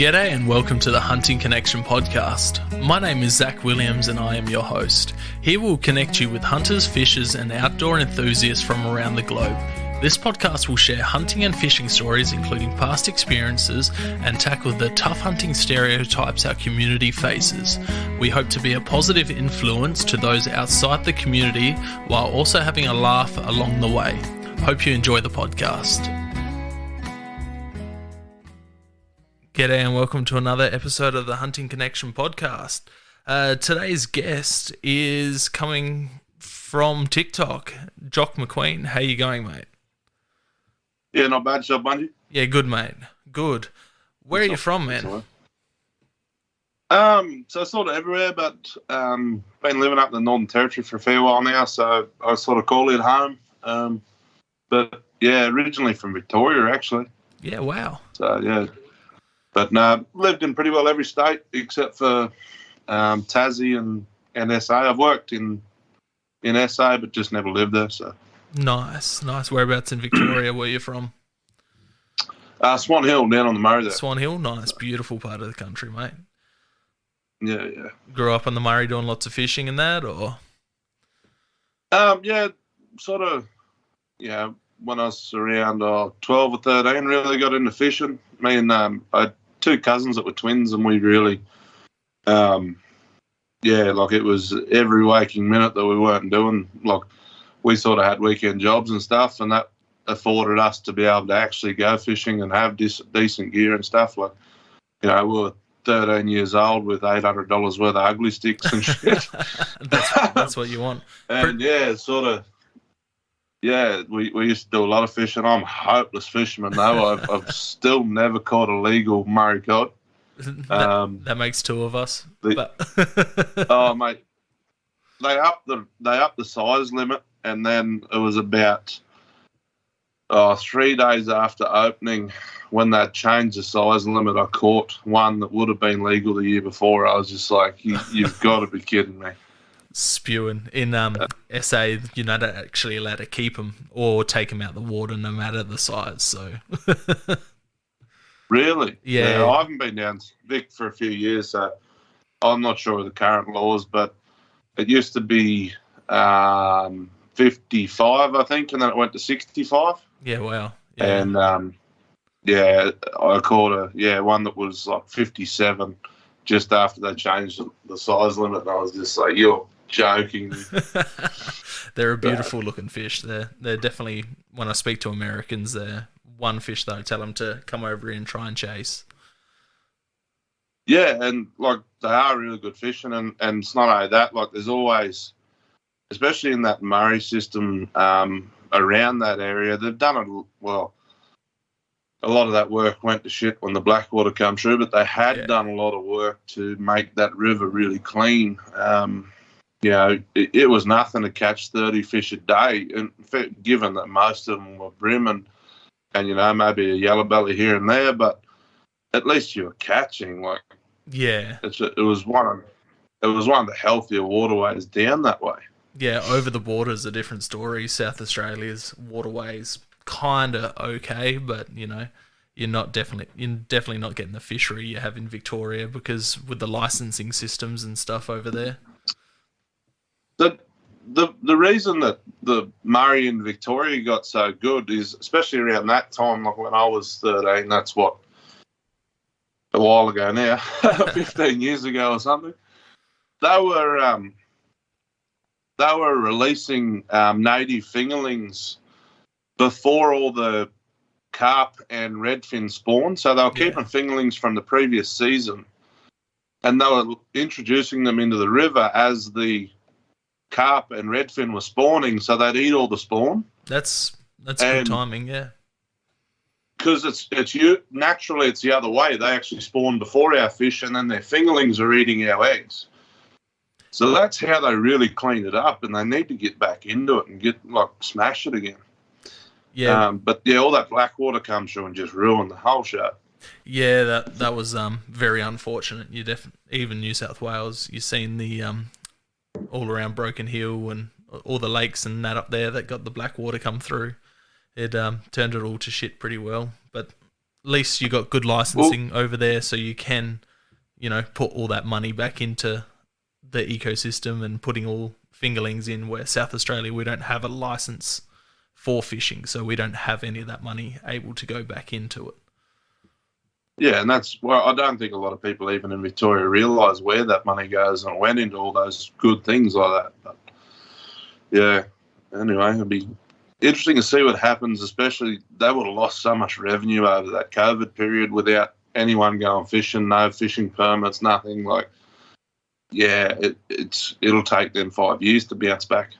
G'day and welcome to the Hunting Connection podcast. My name is Zach Williams and I am your host. Here we'll connect you with hunters, fishers and outdoor enthusiasts from around the globe. This podcast will share hunting and fishing stories including past experiences and tackle the tough hunting stereotypes our community faces. We hope to be a positive influence to those outside the community while also having a laugh along the way. Hope you enjoy the podcast. G'day and welcome to another episode of the Hunting Connection podcast. Today's guest is coming from TikTok, Jock Mcqueen. How you going, mate? Yeah, not bad. Yourself, Bungie? Yeah, good, mate. Good. Where are you from, man? So sort of everywhere, but been living up in the Northern Territory for a fair while now, so I sort of call it home. But yeah, originally from Victoria, actually. Yeah, wow. So yeah. But no, lived in pretty well every state except for Tassie and SA. I've worked in SA, but just never lived there. So nice. Whereabouts in Victoria were you from? Swan Hill, down on the Murray there. Swan Hill, nice, beautiful part of the country, mate. Yeah. Grew up on the Murray doing lots of fishing and that, or? Yeah, sort of. Yeah, when I was around 12 or 13, really got into fishing. Me and I had two cousins that were twins, and we really, like it was every waking minute that we weren't doing. Like we sort of had weekend jobs and stuff, and that afforded us to be able to actually go fishing and have decent gear and stuff. Like, we were 13 years old with $800 worth of ugly sticks and shit. that's what you want. And we used to do a lot of fishing. I'm a hopeless fisherman, though. I've still never caught a legal Murray cod. That makes two of us. Oh, mate. They upped the size limit, and then it was about 3 days after opening when they changed the size limit. I caught one that would have been legal the year before. I was just like, you've got to be kidding me. Spewing. In SA, you're not actually allowed to keep them or take them out the water no matter the size. So, really? Yeah. I haven't been down Vic for a few years, so I'm not sure of the current laws, but it used to be 55, I think, and then it went to 65. Yeah, wow. Yeah. And I caught one that was like 57 just after they changed the size limit, and I was just like, you're joking. They're a beautiful looking fish. They're definitely, when I speak to Americans, they're one fish that I tell them to come over here and try and chase. Yeah, and like they are really good fishing, and it's not only that, like there's always, especially in that Murray system around that area, they've done it well. A lot of that work went to shit when the Blackwater come through, but they had done a lot of work to make that river really clean. It was nothing to catch 30 fish a day, and given that most of them were brim and maybe a yellow belly here and there, but at least you were catching. Like, yeah, it was one of the healthier waterways down that way. Yeah, over the border is a different story. South Australia's waterways kind of okay, but you're definitely not getting the fishery you have in Victoria because with the licensing systems and stuff over there. The reason that the Murray in Victoria got so good is, especially around that time, like when I was 13, that's what, a while ago now, 15 years ago or something, they were releasing native fingerlings before all the carp and redfin spawned. So they were keeping fingerlings from the previous season, and they were introducing them into the river as the carp and redfin were spawning, so they'd eat all the spawn. That's good timing, yeah. Because it's naturally it's the other way. They actually spawn before our fish, and then their fingerlings are eating our eggs. So that's how they really clean it up, and they need to get back into it and smash it again. Yeah. But all that Blackwater comes through and just ruined the whole show. Yeah, that was very unfortunate. Even New South Wales, you've seen the all around Broken Hill and all the lakes and that up there that got the Blackwater come through. It turned it all to shit pretty well. But least you got good licensing over there, so you can, put all that money back into the ecosystem and putting all fingerlings in, where South Australia, we don't have a license for fishing, so we don't have any of that money able to go back into it. Yeah, and I don't think a lot of people even in Victoria realise where that money goes and went into all those good things like that. But yeah, anyway, it'll be interesting to see what happens, especially they would have lost so much revenue over that COVID period without anyone going fishing, no fishing permits, nothing. It'll take them 5 years to bounce back.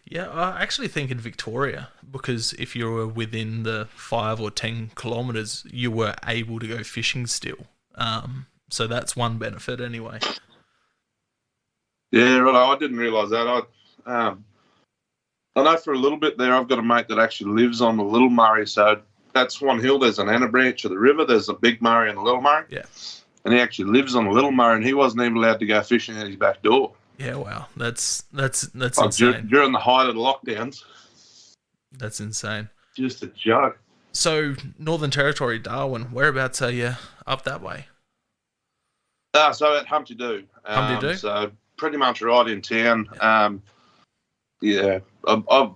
Yeah, I actually think in Victoria, because if you were within the 5 or 10 kilometres, you were able to go fishing still. So that's one benefit anyway. Yeah, right. I didn't realise that. I know for a little bit there, I've got a mate that actually lives on the Little Murray. So at Swan Hill, there's an Anna branch of the river. There's a Big Murray and the Little Murray. Yeah. And he actually lives on the Little Murray, and he wasn't even allowed to go fishing at his back door. Yeah, wow. That's insane. During the height of the lockdowns. That's insane. Just a joke. So, Northern Territory, Darwin, whereabouts are you up that way? So at Humpty Doo. Humpty Doo? So pretty much right in town. Yeah. I've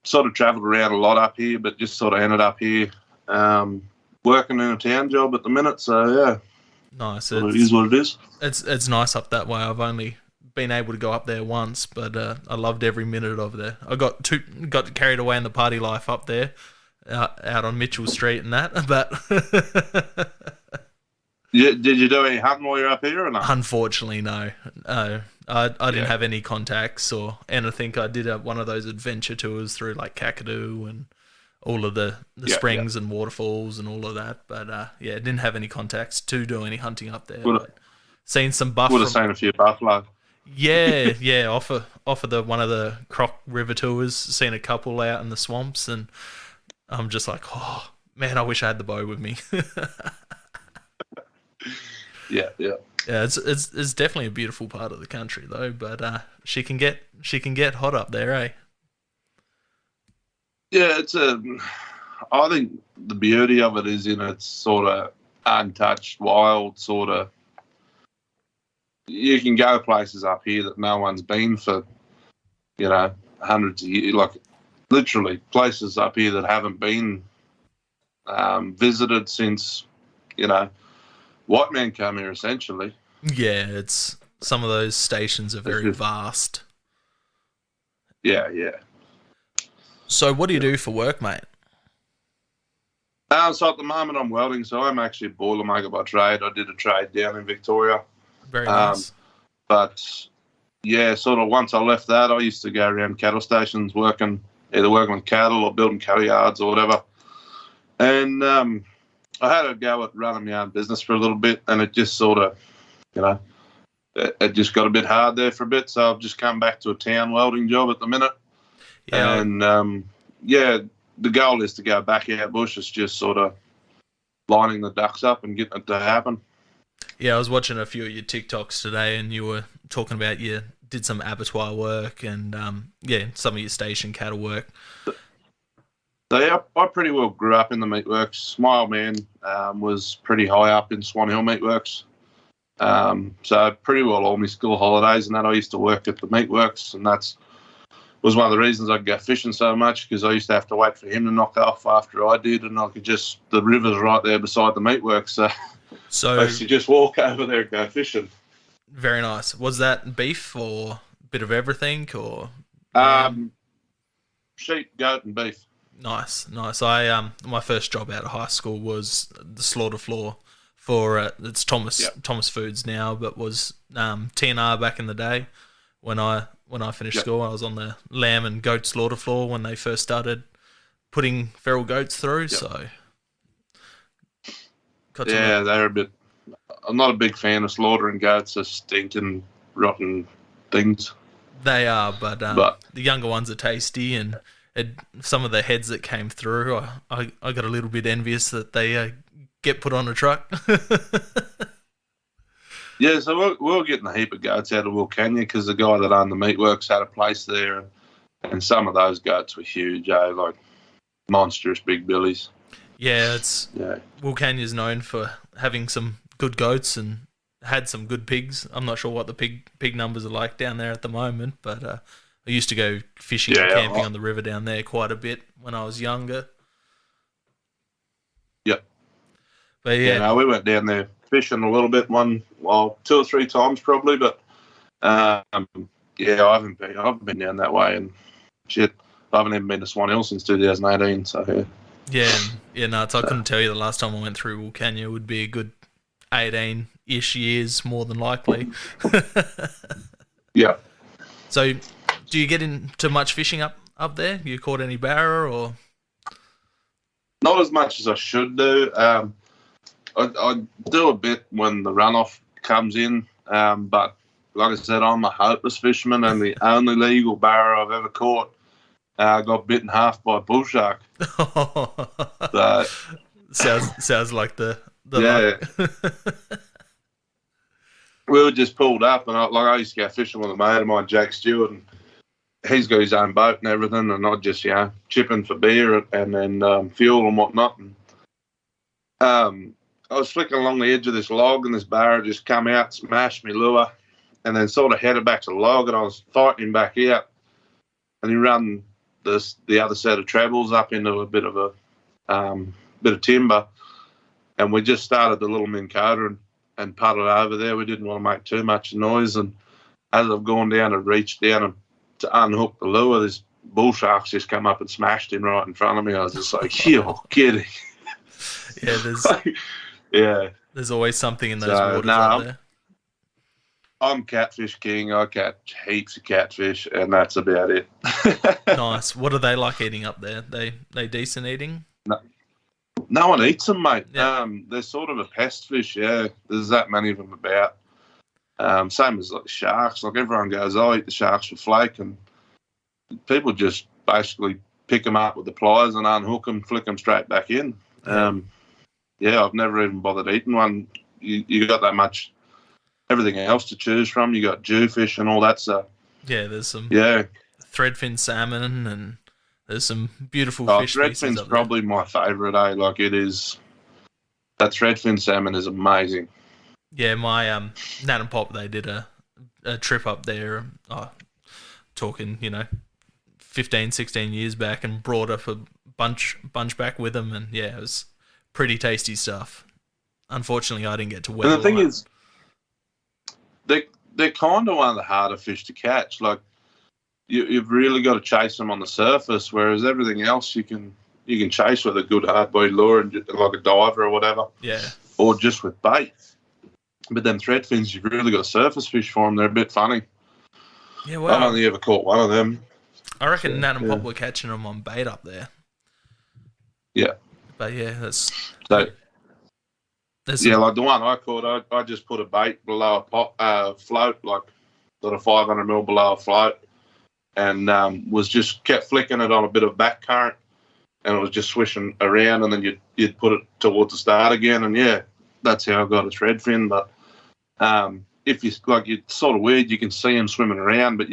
sort of travelled around a lot up here, but just sort of ended up here working in a town job at the minute. So, yeah. Nice. It is what it is. It's nice up that way. I've only been able to go up there once, but I loved every minute of there. I got carried away in the party life up there, out on Mitchell Street and that. But did you do any hunting while you're up here or not? Unfortunately, no. I didn't have any contacts or anything. I did one of those adventure tours through like Kakadu and all of the springs and waterfalls and all of that. But didn't have any contacts to do any hunting up there. Seen some buffalo. Would have seen a few buffalo. Yeah. Off of one of the Croc River tours, seen a couple out in the swamps, and I'm just like, oh man, I wish I had the bow with me. Yeah. Yeah, it's definitely a beautiful part of the country though, but she can get hot up there, eh? Yeah, I think the beauty of it is in its sort of untouched, wild sort of. You can go places up here that no one's been for, hundreds of years. Like literally places up here that haven't been visited since, white men come here essentially. Yeah, it's some of those stations are very vast. Yeah. So what do you do for work, mate? So at the moment I'm welding, so I'm actually a boilermaker by trade. I did a trade down in Victoria. Very nice. But yeah, sort of once I left that, I used to go around cattle stations either working with cattle or building cattle yards or whatever. And I had a go at running my own business for a little bit, and it just sort of, it just got a bit hard there for a bit. So I've just come back to a town welding job at the minute. Yeah. And the goal is to go back out bush. It's just sort of lining the ducks up and getting it to happen. Yeah, I was watching a few of your TikToks today, and you were talking about you did some abattoir work and some of your station cattle work. So yeah, I pretty well grew up in the meatworks. My old man was pretty high up in Swan Hill meatworks. So pretty well all my school holidays and that I used to work at the meatworks, and was one of the reasons I could go fishing so much, because I used to have to wait for him to knock off after I did, and I could the river's right there beside the meatworks, so I used to just walk over there and go fishing. Very nice. Was that beef or a bit of everything, or? Sheep, goat, and beef. Nice. I my first job out of high school was the slaughter floor for it's Thomas Foods now, but was TNR back in the day when I finished school. I was on the lamb and goat slaughter floor when they first started putting feral goats through. So they're a bit. I'm not a big fan of slaughtering goats. They're stinking, rotten things. They are, but the younger ones are tasty, and some of the heads that came through, I got a little bit envious that they get put on a truck. Yeah, so we're getting a heap of goats out of Wilcannia because the guy that owned the meatworks had a place there, and some of those goats were huge, like monstrous big billies. Yeah, Yeah. Wilcannia's known for having some good goats and had some good pigs. I'm not sure what the pig numbers are like down there at the moment, but I used to go fishing and camping on the river down there quite a bit when I was younger. Yep. But yeah, no, we went down there fishing a little bit, 2 or 3 times probably, but yeah, I haven't been down that way, and shit, I haven't even been to Swan Hill since 2018. So yeah, no, I couldn't tell you the last time I went through Wilcannia would be a good 18-ish years, more than likely. yeah. So, do you get into much fishing up there? You caught any barra or? Not as much as I should do. I do a bit when the runoff comes in, but like I said, I'm a hopeless fisherman, and the only legal barra I've ever caught got bitten half by a bull shark. So, sounds like the yeah. We were just pulled up, and I used to go fishing with a mate of mine, Jake Stewart, and he's got his own boat and everything, and I just chipping for beer and then fuel and whatnot. And I was flicking along the edge of this log, and this barra just come out, smashed me lure, and then sort of headed back to the log, and I was fighting him back out, and he ran the other set of trebles up into a bit of timber, and we just started the little Minn Kota and paddled over there. We didn't want to make too much noise, and as I've gone down and reached down and to unhook the lure, this bull shark's just come up and smashed him right in front of me. I was just like, you're kidding. Yeah, there's always something in those waters up there. I'm catfish king. I catch heaps of catfish, and that's about it. Nice. What are they like eating up there? They decent eating? No one eats them, mate. Yeah. They're sort of a pest fish, yeah. There's that many of them about. Same as like sharks. Like everyone goes, I eat the sharks for flake, and people just basically pick them up with the pliers and unhook them, flick them straight back in. I've never even bothered eating one. You got that much everything else to choose from. You got jewfish and all that stuff. Yeah, there's some threadfin salmon, and there's some beautiful fish species up there. Threadfin's probably my favourite, eh? Like it is. That threadfin salmon is amazing. Yeah, my Nat and Pop, they did a trip up there, talking, 15, 16 years back, and brought up a bunch back with them, and yeah, it was pretty tasty stuff. Unfortunately, I didn't get to wear And the thing is, they're kind of one of the harder fish to catch. Like, you've really got to chase them on the surface, whereas everything else you can chase with a good hard-bodied lure, and like a diver or whatever. Yeah. Or just with bait. But them threadfins, you've really got to surface fish for them. They're a bit funny. Yeah, well, I've only ever caught one of them. I reckon Nat and Pop were catching them on bait up there. Yeah. But yeah, that's... like the one I caught, I just put a bait below a float, like sort of 500 mil below a float, and was just kept flicking it on a bit of back current, and it was just swishing around, and then you'd put it towards the start again, and yeah, that's how I got a threadfin. But if it's sort of weird, you can see them swimming around, but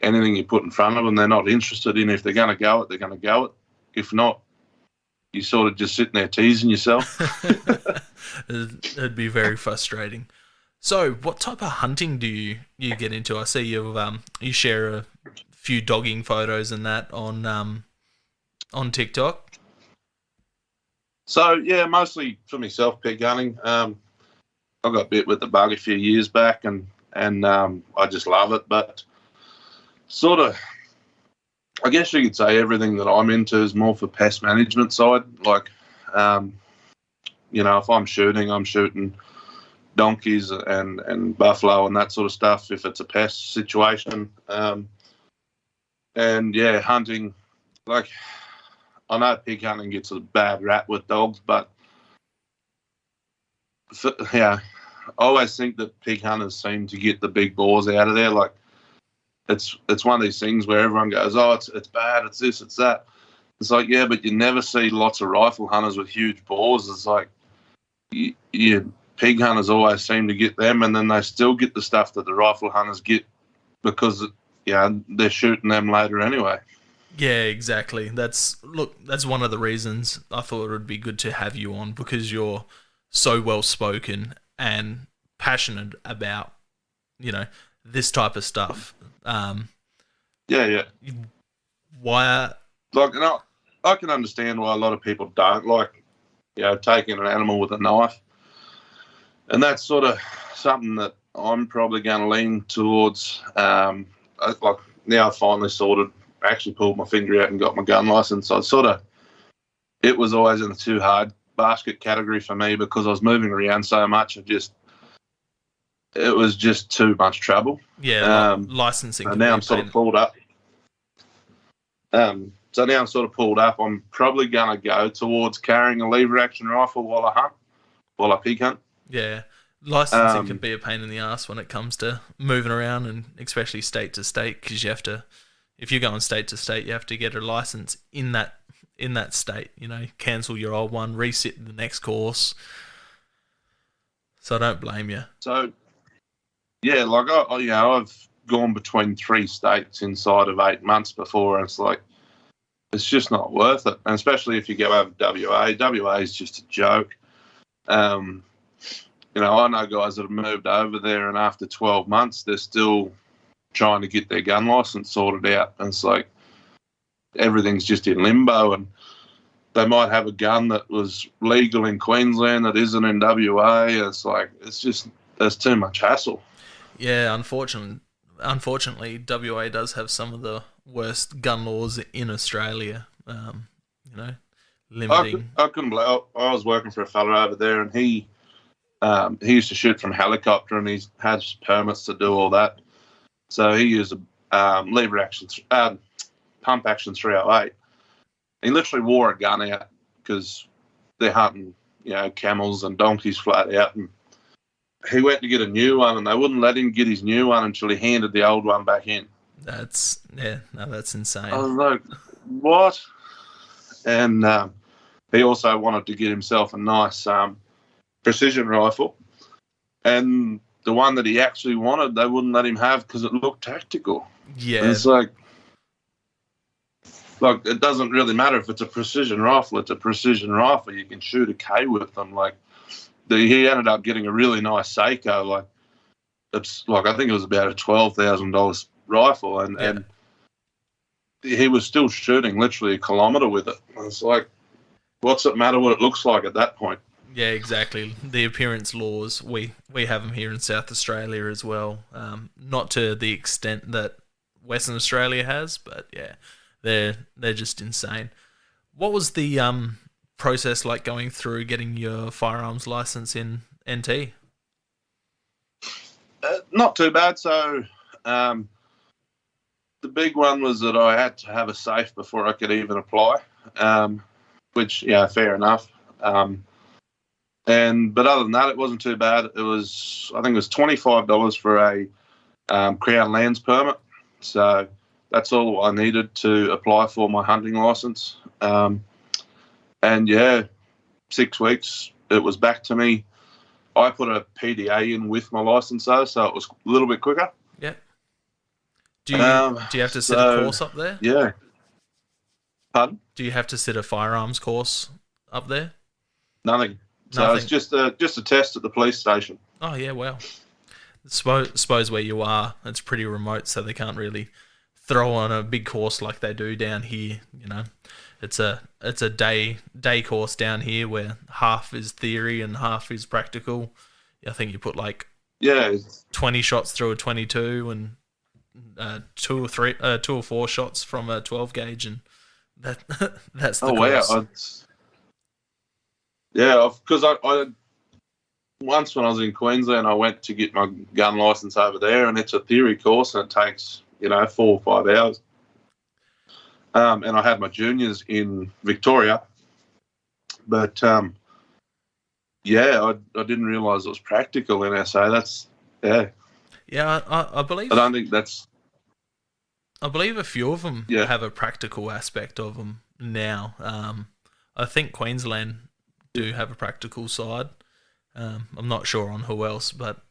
anything you put in front of them, they're not interested in. If they're going to go it, they're going to go it. If not, you're sort of just sitting there teasing yourself. It'd be very frustrating. So, what type of hunting do you get into? I see you share a few dogging photos and that on TikTok. So yeah, mostly for myself, pig hunting. I got bit with the bug a few years back, and I just love it. But sort of, I guess you could say everything that I'm into is more for pest management side. Like, if I'm shooting donkeys and buffalo and that sort of stuff if it's a pest situation. And yeah, hunting, like, I know pig hunting gets a bad rap with dogs, but I always think that pig hunters seem to get the big boars out of there. Like, it's one of these things where everyone goes, oh, it's bad, it's this, it's that. It's like, yeah, but you never see lots of rifle hunters with huge boars. It's like, pig hunters always seem to get them, and then they still get the stuff that the rifle hunters get because, they're shooting them later anyway. Yeah, exactly. That's one of the reasons I thought it would be good to have you on, because you're so well spoken and passionate about, you know, this type of stuff. Yeah. Why? Like, and I can understand why a lot of people don't like, taking an animal with a knife, and that's sort of something that I'm probably going to lean towards. Like now, I finally actually pulled my finger out and got my gun license. It was always in the too hard basket category for me because I was moving around so much. It was just too much trouble. Yeah, licensing. And now I'm sort of pulled up. So now I'm sort of pulled up. I'm probably going to go towards carrying a lever action rifle while I pig hunt. Yeah, licensing can be a pain in the ass when it comes to moving around, and especially state to state, because you have to, if you're going state to state, you have to get a license in that state. Cancel your old one, resit the next course. So I don't blame you. So yeah, like I've gone between 3 states inside of 8 months before, and it's just not worth it. And especially if you go over WA. WA is just a joke. I know guys that have moved over there, and after 12 months, they're still trying to get their gun license sorted out. And it's like everything's just in limbo, and they might have a gun that was legal in Queensland that isn't in WA. There's too much hassle. Yeah, unfortunately, WA does have some of the worst gun laws in Australia. Limiting. I couldn't believe. I was working for a fella over there, and he used to shoot from helicopter, and he has permits to do all that. So he used a lever action, pump action 308. He literally wore a gun out because they're hunting, camels and donkeys flat out, and he went to get a new one, and they wouldn't let him get his new one until he handed the old one back in. That's insane. I was like, what? And he also wanted to get himself a nice precision rifle, and the one that he actually wanted, they wouldn't let him have because it looked tactical. Yeah, and it's like it doesn't really matter if it's a precision rifle. It's a precision rifle. You can shoot a K with them. He ended up getting a really nice Seiko. I think it was about a $12,000 rifle, and he was still shooting literally a kilometre with it. And it's like, what's it matter what it looks like at that point? Yeah, exactly. The appearance laws, we have them here in South Australia as well. Not to the extent that Western Australia has, but yeah, they're just insane. What was the process like going through getting your firearms license in NT? Not too bad. So the big one was that I had to have a safe before I could even apply, which, fair enough. But other than that, it wasn't too bad. I think it was $25 for a Crown Lands permit. So that's all I needed to apply for my hunting license. 6 weeks, it was back to me. I put a PDA in with my license though, so it was a little bit quicker. Yeah. Do you have to sit a course up there? Yeah. Pardon? Do you have to sit a firearms course up there? Nothing. So it's just a test at the police station. Oh yeah, well, suppose where you are, it's pretty remote, so they can't really throw on a big course like they do down here. It's a day course down here where half is theory and half is practical. I think you put 20 shots through a 22 and 2 or 4 shots from a 12 gauge, and that's the course. Wow. Because I once when I was in Queensland, I went to get my gun license over there, and it's a theory course, and it takes 4 or 5 hours. And I had my juniors in Victoria, but I didn't realise it was practical in SA. I believe. I don't think that's. I believe a few of them have a practical aspect of them now. I think Queensland do have a practical side. I'm not sure on who else, but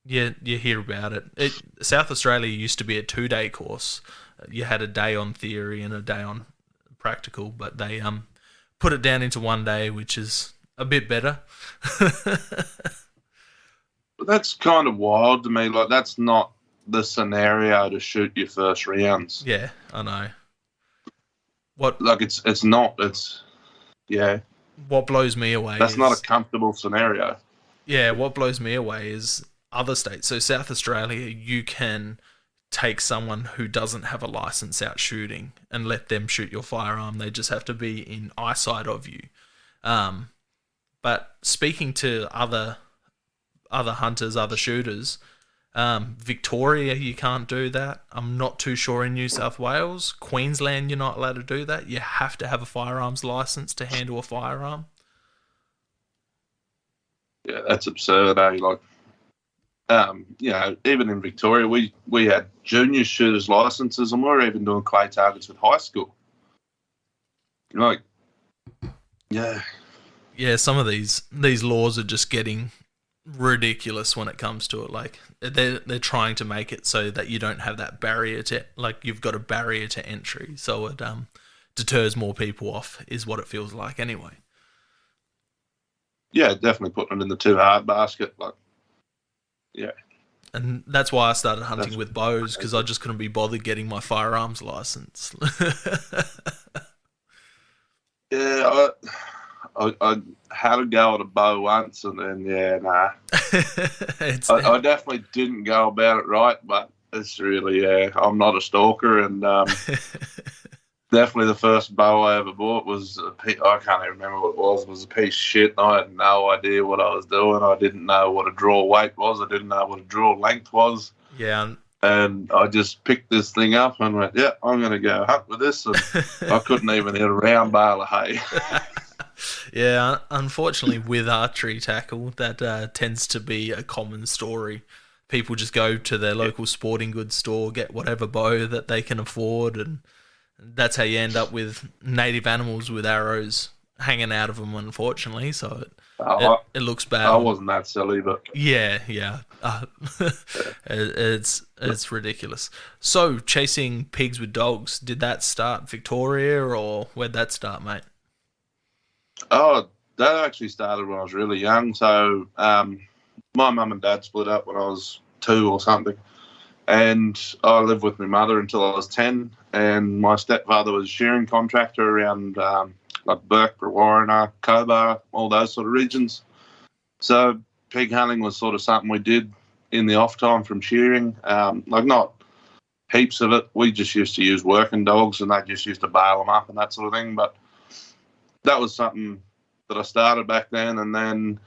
You hear about it. South Australia used to be a 2-day course. You had a day on theory and a day on practical, but they put it down into 1 day, which is a bit better. But that's kind of wild to me. Like, that's not the scenario to shoot your first rounds. Yeah, I know. What? Like, it's not. It's, yeah. What blows me away That's not a comfortable scenario. Yeah, what blows me away is other states. So South Australia, you can take someone who doesn't have a license out shooting and let them shoot your firearm. They just have to be in eyesight of you. But speaking to other hunters, other shooters, Victoria, you can't do that. I'm not too sure in New South Wales. Queensland, you're not allowed to do that. You have to have a firearms license to handle a firearm. Yeah, that's absurd, eh? Like, even in Victoria, we had junior shooters licenses, and we were even doing clay targets with high school. Like, yeah. Yeah, some of these laws are just getting ridiculous when it comes to it. Like, they're trying to make it so that you don't have that barrier to, like, you've got a barrier to entry, so it deters more people off, is what it feels like anyway. Yeah, definitely putting it in the too hard basket. Like, yeah. And that's why I started hunting with bows, because I just couldn't be bothered getting my firearms license. Yeah, I had a go at a bow once, and then, nah. I definitely didn't go about it right, but it's really, I'm not a stalker, and definitely the first bow I ever bought was, I can't even remember what it was a piece of shit, and I had no idea what I was doing. I didn't know what a draw weight was. I didn't know what a draw length was. Yeah. And I just picked this thing up and went, yeah, I'm going to go hunt with this. And I couldn't even hit a round bale of hay. Yeah, unfortunately, with archery tackle, that tends to be a common story. People just go to their local sporting goods store, get whatever bow that they can afford, and that's how you end up with native animals with arrows hanging out of them, unfortunately. So it looks bad. I wasn't that silly, but yeah. It's ridiculous. So, chasing pigs with dogs, did that start Victoria, or where'd that start, mate? Oh, that actually started when I was really young. So my mum and dad split up when I was 2 or something. And I lived with my mother until I was 10. And my stepfather was a shearing contractor around like Burke, Warriner, Cobar, all those sort of regions. So pig hunting was sort of something we did in the off time from shearing. Like, not heaps of it. We just used to use working dogs, and they just used to bail them up and that sort of thing. But that was something that I started back then. And then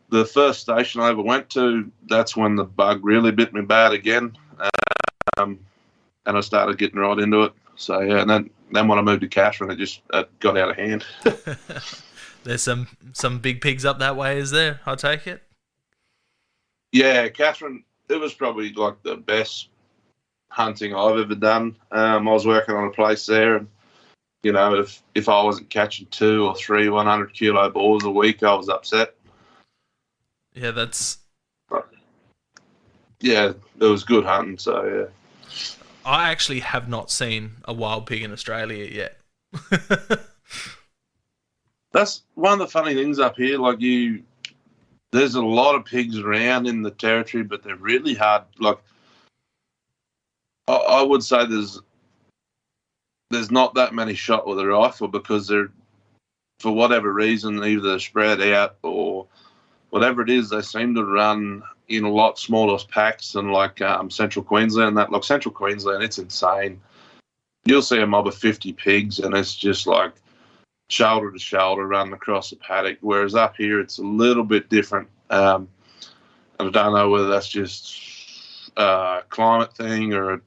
the first station I ever went to, that's when the bug really bit me bad again. And I started getting right into it. So, yeah, and then when I moved to Catherine, it got out of hand. There's some big pigs up that way, is there? I take it? Yeah, Catherine, it was probably like the best hunting I've ever done. I was working on a place there, and, you know, if I wasn't catching 2 or 3 100-kilo boars a week, I was upset. Yeah, yeah, it was good hunting, so, yeah. I actually have not seen a wild pig in Australia yet. That's one of the funny things up here. Like, there's a lot of pigs around in the territory, but they're really hard. Like, I would say there's not that many shot with a rifle, because they're, for whatever reason, either they're spread out or whatever it is, they seem to run in a lot smaller packs than like Central Queensland. Like Central Queensland, it's insane. You'll see a mob of 50 pigs, and it's just like shoulder to shoulder running across the paddock. Whereas up here, it's a little bit different. And I don't know whether that's just a climate thing or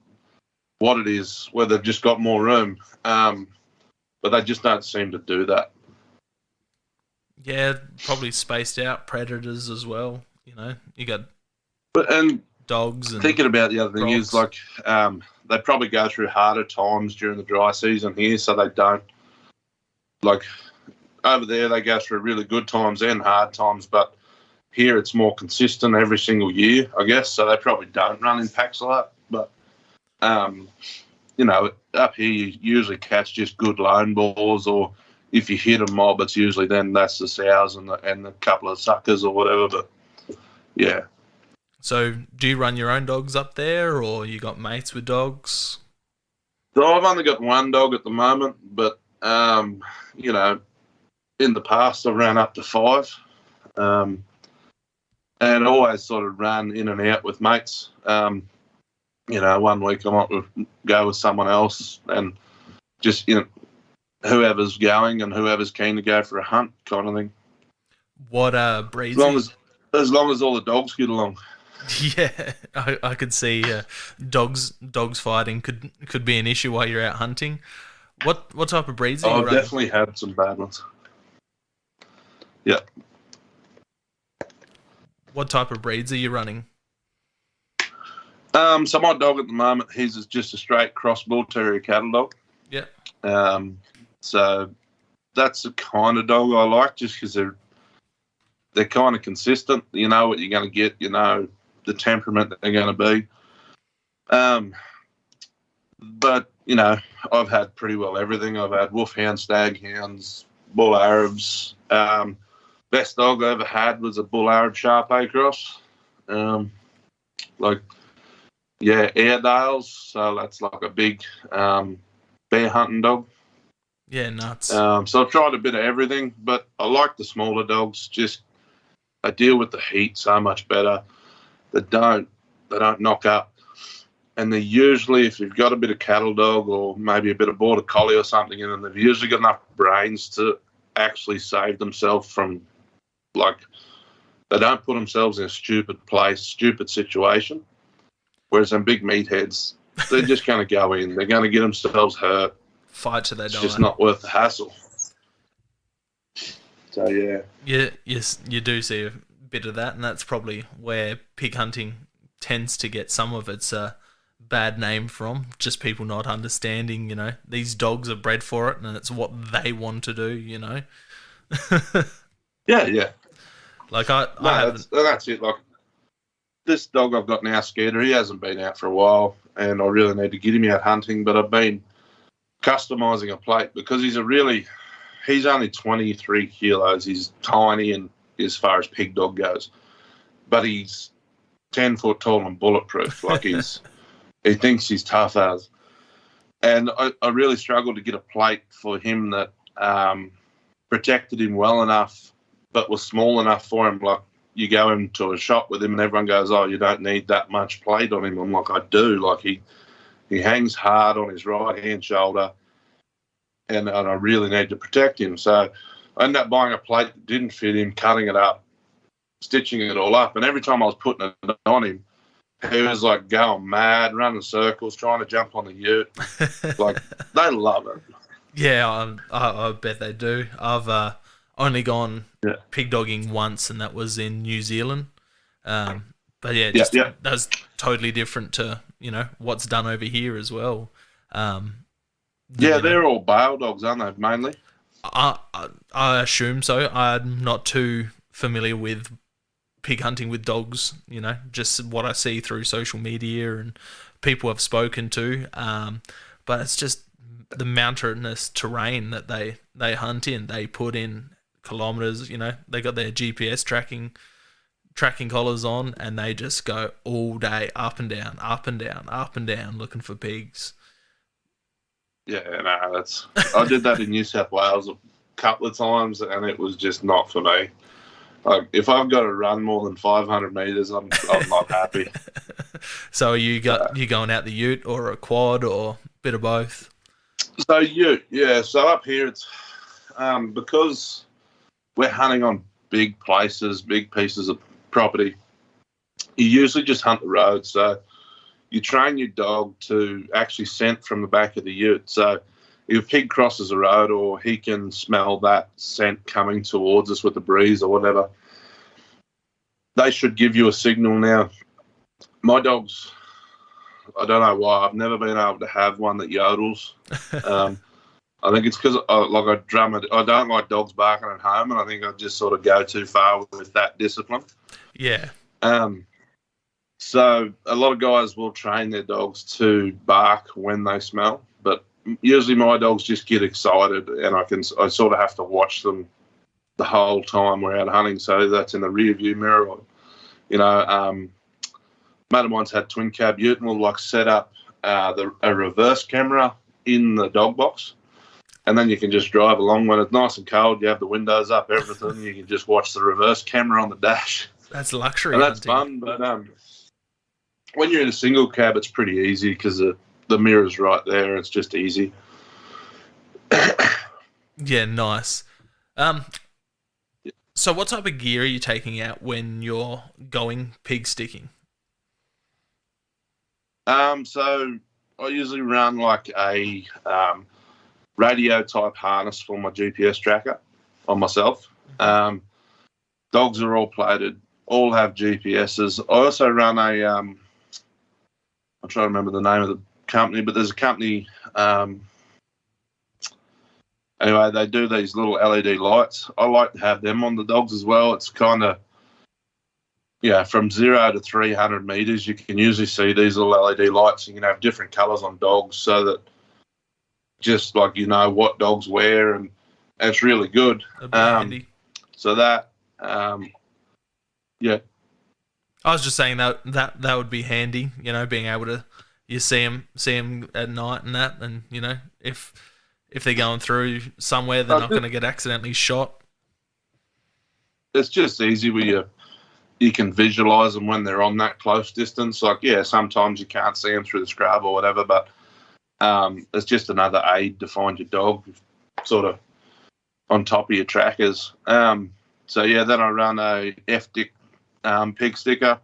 what it is, whether they've just got more room. But they just don't seem to do that. Yeah, probably spaced out predators as well. You know, you got dogs. And thinking about the other thing frogs. is, like, they probably go through harder times during the dry season here, so they don't. Like, over there, they go through really good times and hard times, but here it's more consistent every single year, I guess. So they probably don't run in packs a lot. But, up here you usually catch just good lone balls, or if you hit a mob, it's usually then that's the sows and the couple of suckers or whatever. But, yeah. So do you run your own dogs up there, or you got mates with dogs? So I've only got one dog at the moment, but, in the past I've ran up to 5. And always sort of ran in and out with mates. 1 week I might go with someone else, and just, whoever's going and whoever's keen to go for a hunt kind of thing. What breeds? As long as all the dogs get along. Yeah, I could see dogs fighting could be an issue while you're out hunting. What type of breeds are you running? I've definitely had some bad ones. Yeah. What type of breeds are you running? So my dog at the moment, he's just a straight cross bull terrier cattle dog. Yeah. So that's the kind of dog I like, just because they're kind of consistent. You know what you're going to get. You know the temperament that they're going to be. But I've had pretty well everything. I've had wolfhound, stag hounds, bull Arabs. Best dog I ever had was a bull Arab Sharpei cross. Airedales. So that's like a big bear hunting dog. Yeah, nuts. So I've tried a bit of everything, but I like the smaller dogs. Just I deal with the heat so much better. They don't knock up. And they usually, if you've got a bit of cattle dog or maybe a bit of border collie or something in them, they've usually got enough brains to actually save themselves from, they don't put themselves in a stupid place, stupid situation. Whereas them big meatheads, they're just going to go in. They're going to get themselves hurt. Fight till they die. It's just not worth the hassle. So, yeah. Yes, you do see a bit of that, and that's probably where pig hunting tends to get some of its bad name from. Just people not understanding, these dogs are bred for it, and it's what they want to do, Yeah. That's it. Like, this dog I've got now, Skeeter, he hasn't been out for a while, and I really need to get him out hunting, but I've been customising a plate because he's only 23 kilos. He's tiny and as far as pig dog goes, but he's 10 foot tall and bulletproof. Like he thinks he's tough as. And I really struggled to get a plate for him that protected him well enough, but was small enough for him. Like, you go into a shop with him and everyone goes, oh, you don't need that much plate on him. I'm like, I do. Like, he hangs hard on his right-hand shoulder, and I really need to protect him. So I ended up buying a plate that didn't fit him, cutting it up, stitching it all up. And every time I was putting it on him, he was, going mad, running circles, trying to jump on the ute. They love it. Yeah, I bet they do. I've only gone pig dogging once, and that was in New Zealand. But yeah, that's totally different to what's done over here as well. They're all bail dogs, aren't they? Mainly. I assume so. I'm not too familiar with pig hunting with dogs. Just what I see through social media and people I've spoken to. But it's just the mountainous terrain that they hunt in. They put in kilometers. They got their GPS tracking collars on, and they just go all day up and down, up and down, up and down, looking for pigs. Yeah, no, I did that in New South Wales a couple of times, and it was just not for me. Like, if I've got to run more than 500 metres, I'm not happy. So are you going out the ute or a quad or a bit of both? So ute, yeah. So up here, it's because we're hunting on big places, big pieces of property. You usually just hunt the road. So you train your dog to actually scent from the back of the ute. So if a pig crosses a road, or he can smell that scent coming towards us with the breeze or whatever, they should give you a signal. Now, my dogs, I don't know why, I've never been able to have one that yodels. I think it's because I don't like dogs barking at home, and I think I just sort of go too far with that discipline. Yeah. So a lot of guys will train their dogs to bark when they smell, but usually my dogs just get excited, and I sort of have to watch them the whole time we're out hunting. So that's in the rear view mirror. Mate of mine's had twin cab ute, and we'll set up a reverse camera in the dog box. And then you can just drive along when it's nice and cold. You have the windows up, everything. You can just watch the reverse camera on the dash. That's luxury and that's hunting. fun. But when you're in a single cab, it's pretty easy because the mirror's right there. It's just easy. Yeah, nice. So what type of gear are you taking out when you're going pig sticking? So I usually run like a radio type harness for my GPS tracker on myself. Dogs are all plated, all have GPSs. I also run I'm trying to remember the name of the company, but there's a company, anyway, they do these little LED lights. I like to have them on the dogs as well. It's kind of, from 0 to 300 meters, you can usually see these little LED lights. You can have different colors on dogs so that just like what dogs wear, and it's really good. Handy. So that, yeah. I was just saying that would be handy, being able to see them at night and that, and if they're going through somewhere, they're not going to get accidentally shot. It's just easy where you can visualize them when they're on that close distance. Like, sometimes you can't see them through the scrub or whatever, but it's just another aid to find your dog, sort of on top of your trackers. Then I run a FDIC pig sticker,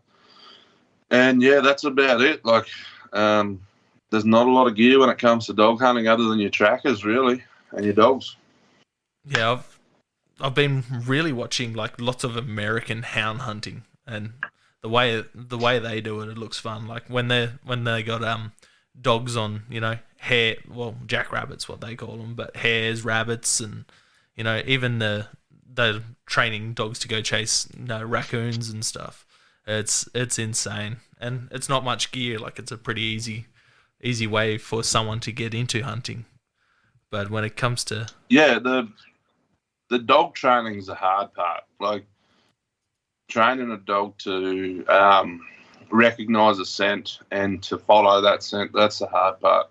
and that's about it. Like, there's not a lot of gear when it comes to dog hunting other than your trackers, really, and your dogs. Yeah, I've been really watching like lots of American hound hunting, and the way they do it looks fun. Like when they got dogs on, hare, well, jackrabbits, what they call them, but hares, rabbits, and even the training dogs to go chase raccoons and stuff. It's insane, and it's not much gear. Like, it's a pretty easy way for someone to get into hunting. But when it comes to the dog training is the hard part. Like, training a dog to recognize a scent and to follow that scent, that's the hard part.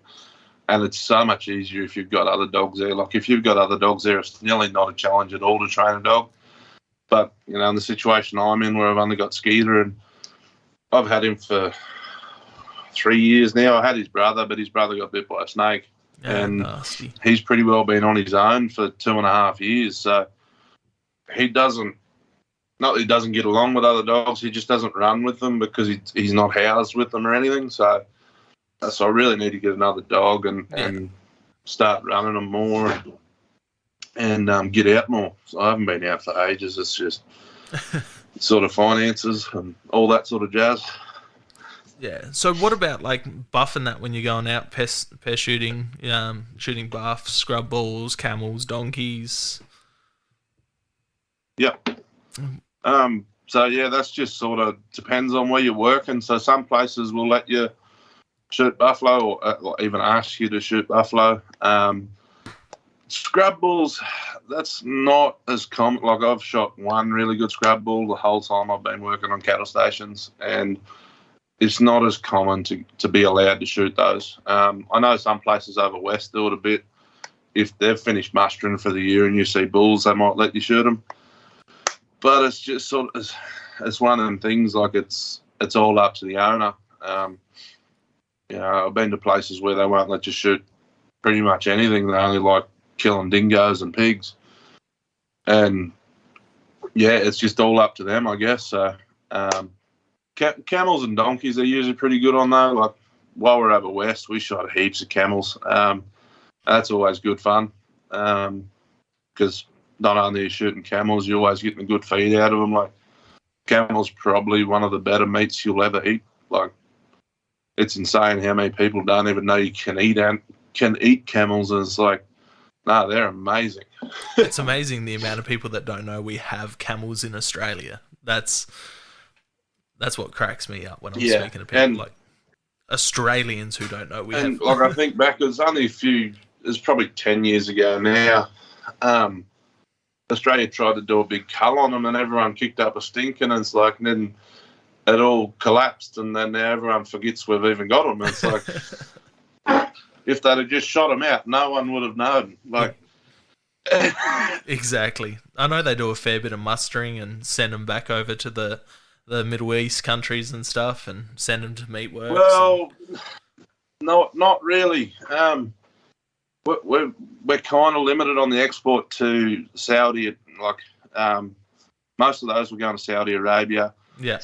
And it's so much easier if you've got other dogs there. Like, if you've got other dogs there, it's nearly not a challenge at all to train a dog. But, in the situation I'm in where I've only got Skeeter, and I've had him for 3 years now. I had his brother, but his brother got bit by a snake. And nasty. He's pretty well been on his own for 2.5 years. So he doesn't, not that he doesn't get along with other dogs, he just doesn't run with them because he's not housed with them or anything. So I really need to get another dog and start running them more and get out more. So I haven't been out for ages. It's just sort of finances and all that sort of jazz. Yeah. So what about like buffing that when you're going out pest shooting, shooting buffs, scrub bulls, camels, donkeys? Yeah. That's just sort of depends on where you're working. So some places will let you shoot buffalo or even ask you to shoot buffalo. Scrub bulls, that's not as common. Like, I've shot one really good scrub bull the whole time I've been working on cattle stations, and it's not as common to be allowed to shoot those. I know some places over west do it a bit. If they've finished mustering for the year and you see bulls, they might let you shoot them. But it's just sort of, it's one of them things, like it's all up to the owner. I've been to places where they won't let you shoot pretty much anything. They only like killing dingoes and pigs. And, it's just all up to them, I guess. So, camels and donkeys are usually pretty good on that. Like, while we're over west, we shot heaps of camels. That's always good fun because not only are you shooting camels, you're always getting a good feed out of them. Like, camel's probably one of the better meats you'll ever eat. Like, it's insane how many people don't even know you can eat camels. And it's like, No, they're amazing. It's amazing the amount of people that don't know we have camels in Australia. That's what cracks me up when I'm speaking to people like Australians who don't know we have. And like I think back, it was only it's probably 10 years ago now. Australia tried to do a big cull on them, and everyone kicked up a stink, and it's like, and then it all collapsed, and then now everyone forgets we've even got them. And it's like, if they'd have just shot them out, no one would have known. Like, exactly. I know they do a fair bit of mustering and send them back over to the Middle East countries and stuff, and send them to meat works. Well, no, not really. We're kind of limited on the export to Saudi. Like, most of those were going to Saudi Arabia. Yeah.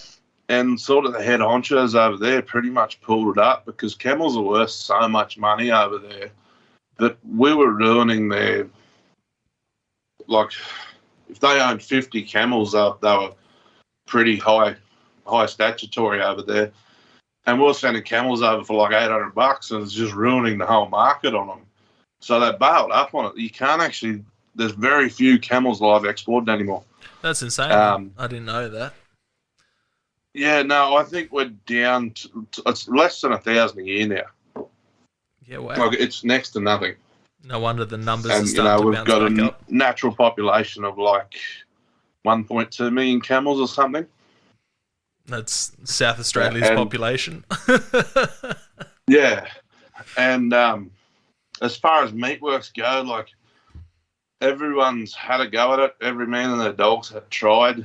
And sort of the head honchos over there pretty much pulled it up because camels are worth so much money over there that we were ruining their, like, if they owned 50 camels, they were pretty high statutory over there. And we were sending camels over for like $800 and it's just ruining the whole market on them. So they bailed up on it. You can't actually, there's very few camels live exported anymore. That's insane. I didn't know that. Yeah, no, I think we're down to it's less than 1,000 a year now. Yeah, wow. Like, it's next to nothing. No wonder the numbers and, are starting to bounce back up. We've got a natural population of like 1.2 million camels or something. That's South Australia's population. Yeah. And as far as meatworks go, like, everyone's had a go at it. Every man and their dogs have tried.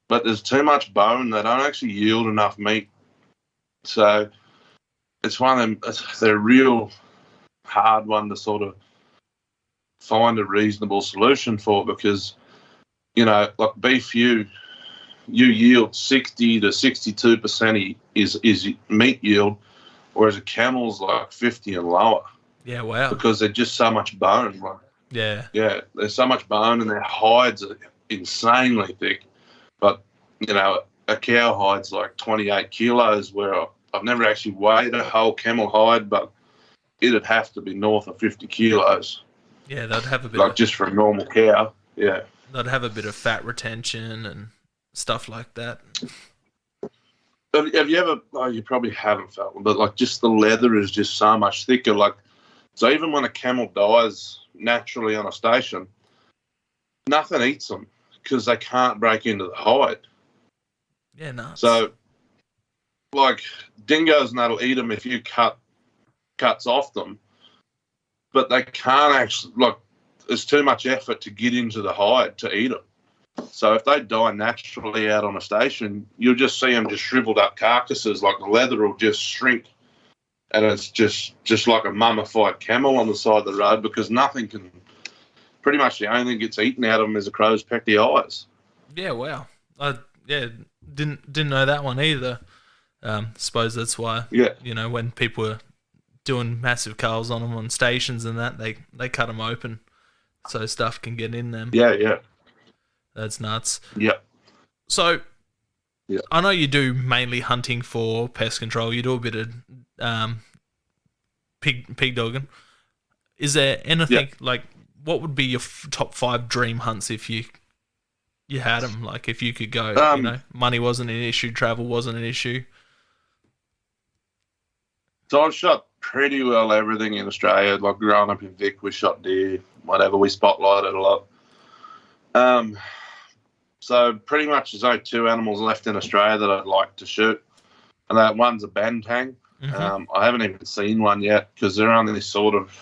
But there's too much bone. They don't actually yield enough meat. So it's one of them, they're a real hard one to sort of find a reasonable solution for because, you know, like beef, you yield 60 to 62% is meat yield, whereas a camel's like 50 and lower. Yeah, wow. Because they're just so much bone. Like, yeah, there's so much bone and their hides are insanely thick. But, you know, a cow hide's like 28 kilos, where I've never actually weighed a whole camel hide, but it'd have to be north of 50 kilos. Yeah, they'd have a bit like just for a normal cow, yeah. They'd have a bit of fat retention and stuff like that. Have you ever, you probably haven't felt them, but like just the leather is just so much thicker. Like, so even when a camel dies naturally on a station, nothing eats them because they can't break into the hide. Yeah, nuts. So, like, dingoes and that'll eat them if you cuts off them, but they can't actually, like, there's too much effort to get into the hide to eat them. So if they die naturally out on a station, you'll just see them just shriveled up carcasses, like the leather will just shrink. And it's just like a mummified camel on the side of the road because nothing can, pretty much the only thing that gets eaten out of them is a crow's pecky eyes. Yeah, wow. Didn't know that one either. Suppose that's why, you know, when people were doing massive culls on them on stations and that, they cut them open so stuff can get in them. Yeah. That's nuts. Yeah. So, I know you do mainly hunting for pest control. You do a bit of pig dogging. Is there anything, like, what would be your top 5 dream hunts if you had them? Like, if you could go, you know, money wasn't an issue, travel wasn't an issue. So I've shot pretty well everything in Australia. Like, growing up in Vic, we shot deer, whatever. We spotlighted a lot. So pretty much there's only 2 animals left in Australia that I'd like to shoot. And that one's a bantang. Mm-hmm. I haven't even seen one yet because they're only sort of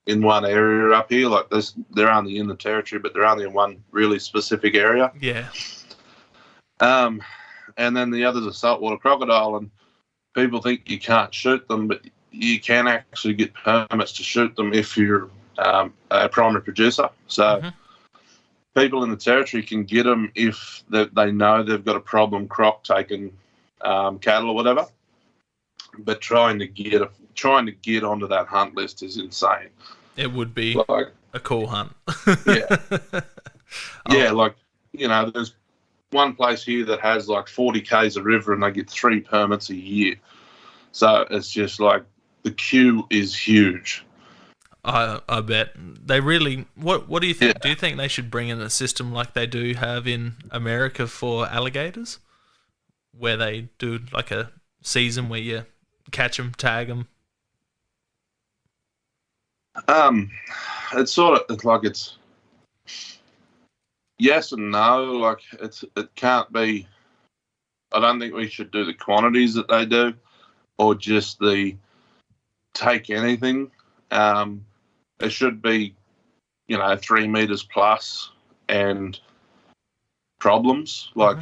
in one area up here. Like, they're only in the territory, but they're only in one really specific area. Yeah. And then the other's a saltwater crocodile, and people think you can't shoot them, but you can actually get permits to shoot them if you're a primary producer. So people in the territory can get them if they know they've got a problem croc taking cattle or whatever. But trying to get onto that hunt list is insane. It would be like a cool hunt. Yeah, like, you know, there's one place here that has like 40 k's of river and they get 3 permits a year. So it's just like the queue is huge. I bet they really. What do you think? Yeah. Do you think they should bring in a system like they do have in America for alligators, where they do like a season where you catch them, tag them? It's sort of it's yes and no. Like it can't be. I don't think we should do the quantities that they do, or just the take anything. It should be, 3 meters plus and problems. Like,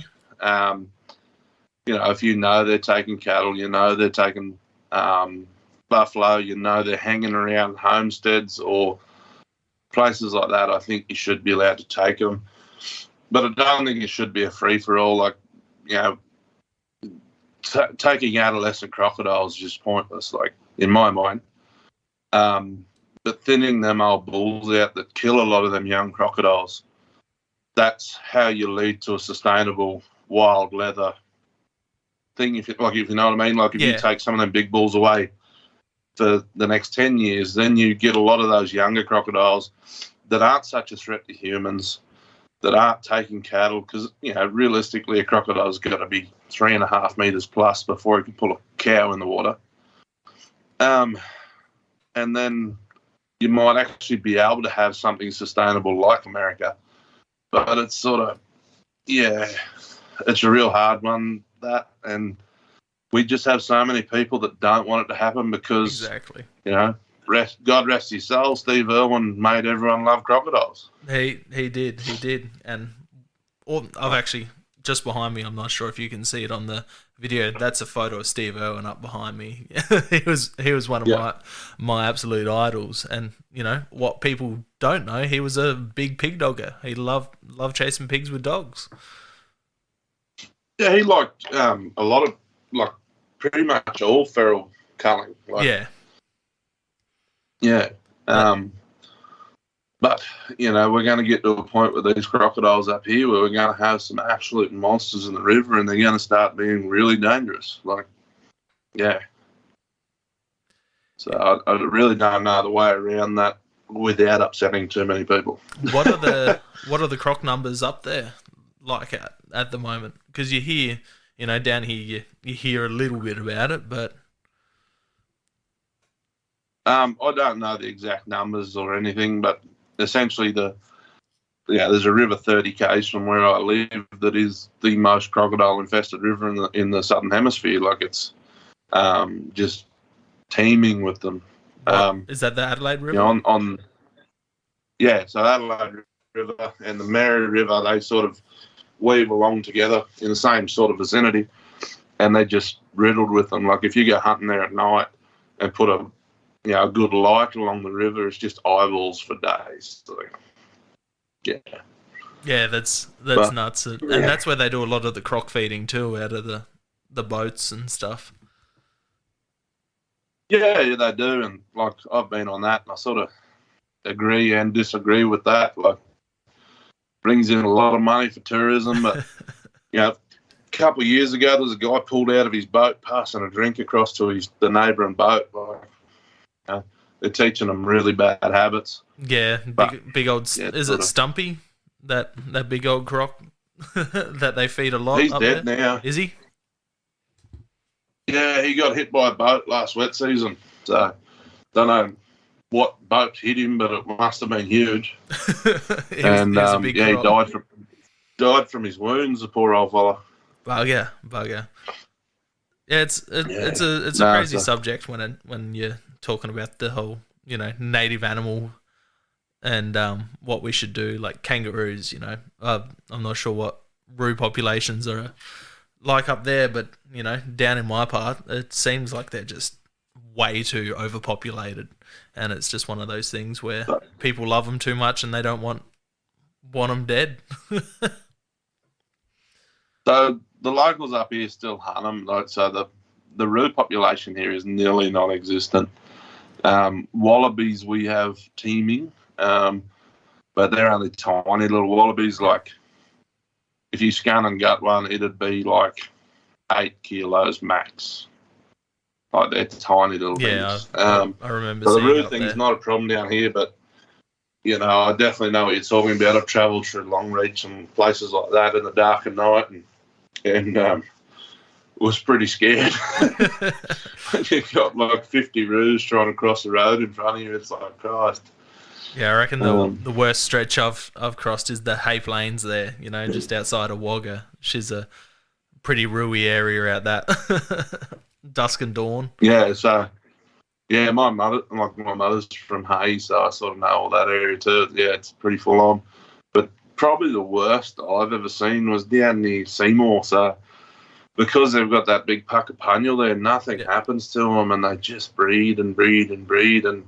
if they're taking cattle, they're taking buffalo, they're hanging around homesteads or places like that, I think you should be allowed to take them. But I don't think it should be a free-for-all. Like, taking adolescent crocodiles is just pointless, like, in my mind. But thinning them old bulls out that kill a lot of them young crocodiles, that's how you lead to a sustainable wild leather thing. If you know what I mean, like if you take some of them big bulls away for the next 10 years, then you get a lot of those younger crocodiles that aren't such a threat to humans, that aren't taking cattle, because realistically a crocodile's got to be 3.5 meters plus before it can pull a cow in the water. And then you might actually be able to have something sustainable like America. But it's sort of, it's a real hard one, that. And we just have so many people that don't want it to happen because, exactly. God rest his soul, Steve Irwin made everyone love crocodiles. He did. And I've actually, just behind me, I'm not sure if you can see it on the video, that's a photo of Steve Irwin up behind me. he was one of my absolute idols. And what people don't know, he was a big pig dogger. He loved chasing pigs with dogs. Yeah, he liked a lot of, like, pretty much all feral culling. Like, yeah. But, we're going to get to a point with these crocodiles up here where we're going to have some absolute monsters in the river, and they're going to start being really dangerous. Like, yeah. So I really don't know the way around that without upsetting too many people. What are the croc numbers up there like at the moment? Because you hear, down here you hear a little bit about it, but I don't know the exact numbers or anything, but essentially there's a river 30 k's from where I live that is the most crocodile infested river in the southern hemisphere. Like, it's just teeming with them. Is that the Adelaide River? So Adelaide River and the Mary River, they sort of weave along together in the same sort of vicinity, and they're just riddled with them. Like, if you go hunting there at night and put a good light along the river, it's just eyeballs for days. So, yeah, that's nuts, and that's where they do a lot of the croc feeding too, out of the boats and stuff. Yeah, they do, and like I've been on that, and I sort of agree and disagree with that. Like, brings in a lot of money for tourism, but a couple of years ago there was a guy pulled out of his boat passing a drink across to the neighbouring boat. Like, they're teaching them really bad habits. Yeah, big old. Is it Stumpy? That big old croc that they feed a lot. He's up dead there? now. Is he? Yeah, he got hit by a boat last wet season. So, don't know what boat hit him, but it must have been huge. he died from his wounds. The poor old fella. Bugger. Yeah, it's a crazy subject when you're talking about the whole native animal and what we should do, like kangaroos. I'm not sure what roo populations are like up there, but down in my part, it seems like they're just way too overpopulated, and it's just one of those things where people love them too much and they don't want them dead. So the locals up here still hunt them. So the roo population here is nearly non-existent. Wallabies we have teeming, but they're only tiny little wallabies. Like, if you scan and gut one, it'd be like 8 kilos max. Like they're tiny little things. I remember so the seeing rude up thing's there. not a problem down here, but I definitely know what you're talking about. I've travelled through Longreach and places like that in the dark of night, and was pretty scared. You've got like 50 roos trying to cross the road in front of you. It's like, Christ. Yeah, I reckon the worst stretch I've crossed is the Hay Plains there, just outside of Wagga. She's a pretty ruey area out that. Dusk and dawn. Yeah, so my mother's from Hay, so I sort of know all that area too. Yeah, it's pretty full on. But probably the worst I've ever seen was down near Seymour. So because they've got that big puckapunyal there, nothing happens to them, and they just breed and breed and breed, and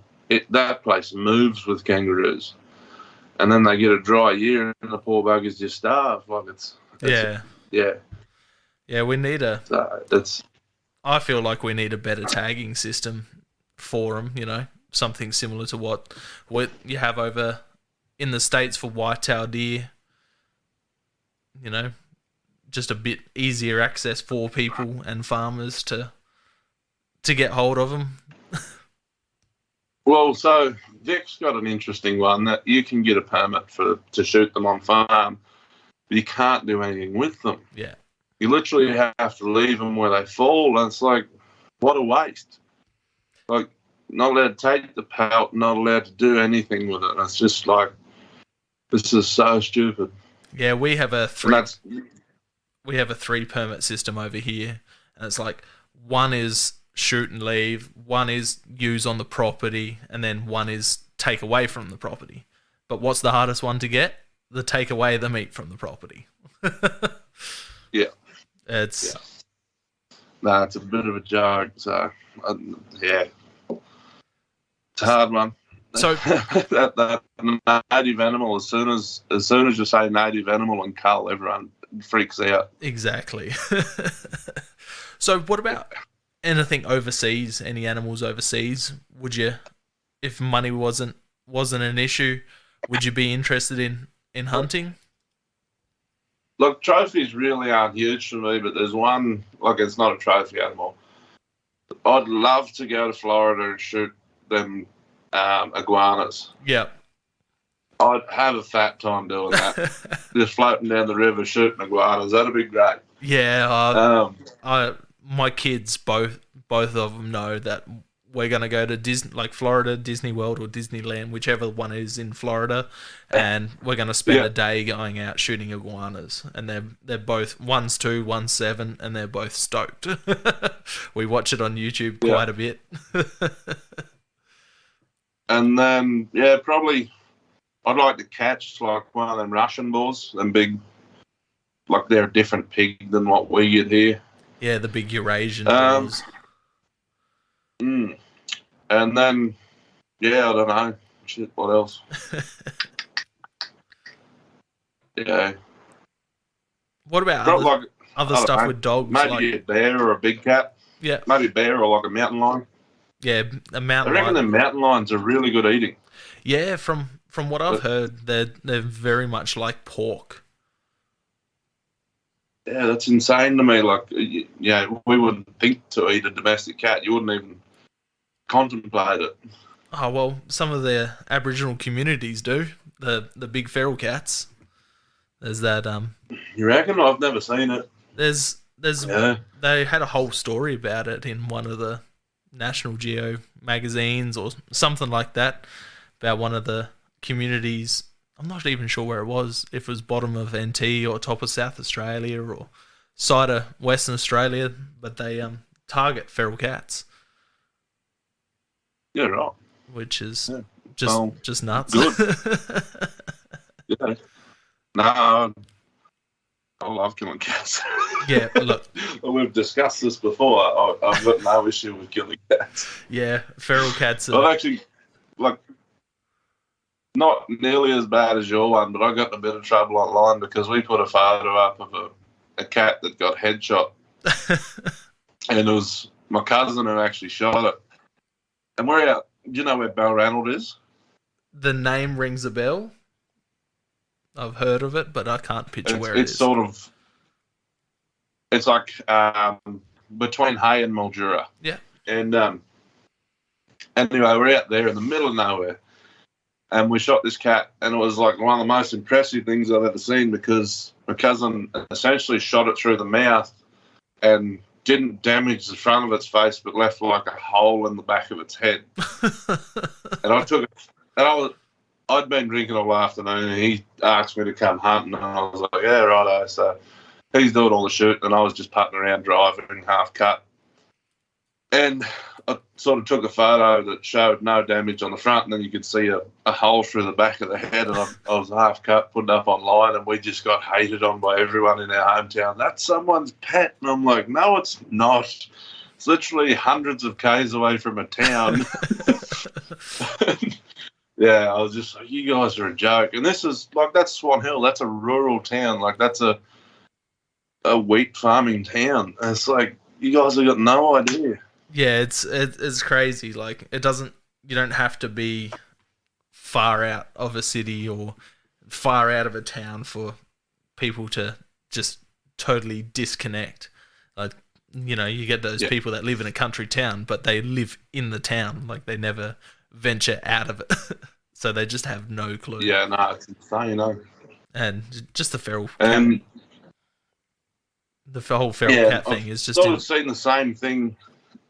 that place moves with kangaroos. And then they get a dry year, and the poor buggers just starve. Like we need I feel like we need a better tagging system for them. Something similar to what you have over in the States for white-tailed deer. Just a bit easier access for people and farmers to get hold of them. Well, so Vic's got an interesting one that you can get a permit to shoot them on farm, but you can't do anything with them. Yeah. You literally have to leave them where they fall, and it's like, what a waste. Like, not allowed to take the pelt, not allowed to do anything with it. And it's just like, this is so stupid. Yeah, we have a 3 permit system over here, and it's like one is shoot and leave, one is use on the property, and then one is take away from the property. But what's the hardest one to get? The take away the meat from the property. Yeah. It's a bit of a joke. So, it's a hard one. So that native animal, as soon as you say native animal and cull, everyone freaks out. Exactly. So what about anything overseas? Any animals overseas? Would you, if money wasn't an issue, would you be interested in hunting? Look, trophies really aren't huge for me, but there's one, like, it's not a trophy animal. I'd love to go to Florida and shoot them iguanas. Yeah. I'd have a fat time doing that. Just floating down the river shooting iguanas. That'd be great. Yeah. My kids, both of them know that we're going to go to Disney, like Florida, Disney World or Disneyland, whichever one is in Florida, and we're going to spend a day going out shooting iguanas. And they're both, one's 2, one's 7, and they're both stoked. We watch it on YouTube quite a bit. And then, probably I'd like to catch like one of them Russian bulls, them big, like they're a different pig than what we get here. Yeah, the big Eurasian bulls. And then, I don't know. Shit, what else? What about other stuff with dogs? Maybe a bear or a big cat. Yeah. Maybe a bear or like a mountain lion. Yeah, a mountain lion. I reckon the mountain lions are really good eating. Yeah, from what I've heard, they're very much like pork. Yeah, that's insane to me. Like, we wouldn't think to eat a domestic cat. You wouldn't even contemplate it. Oh, well, some of the Aboriginal communities do. The big feral cats. There's that. You reckon? I've never seen it. There's. They had a whole story about it in one of the National Geo magazines or something like that, about one of the communities. I'm not even sure where it was, if it was bottom of NT or top of South Australia or side of Western Australia, but they target feral cats. Yeah, right. Which is just nuts. Good. Yeah. No, I love killing cats. Yeah, look. We've discussed this before. I've got no issue with killing cats. Yeah, feral cats I've actually, not nearly as bad as your one, but I got in a bit of trouble online because we put a photo up of a cat that got headshot. And it was my cousin who actually shot it. And we're out. Do you know where Balranald is? The name rings a bell. I've heard of it, but I can't picture where it is. It's sort of, it's like between Hay and Mildura. Yeah. And anyway, we're out there in the middle of nowhere, and we shot this cat, and it was like one of the most impressive things I've ever seen, because my cousin essentially shot it through the mouth and didn't damage the front of its face, but left like a hole in the back of its head. And I took it, and I'd been drinking all afternoon, and he asked me to come hunting, and I was like, yeah, righto. So he's doing all the shooting, and I was just putting around driving half cut. And I sort of took a photo that showed no damage on the front, and then you could see a hole through the back of the head, and I was half cut, put it up online, and we just got hated on by everyone in our hometown. That's someone's pet. And I'm like, no, it's not. It's literally hundreds of k's away from a town. Yeah, I was just like, you guys are a joke. And this is, like, that's Swan Hill. That's a rural town. Like, that's a wheat farming town. And it's like, you guys have got no idea. Yeah, it's crazy. Like, you don't have to be far out of a city or far out of a town for people to just totally disconnect. Like, you know, you get those people that live in a country town, but they live in the town. Like, they never venture out of it. So they just have no clue. Yeah, no, it's insane, you know. And just the feral cat. The whole feral cat thing is just... I've seen the same thing.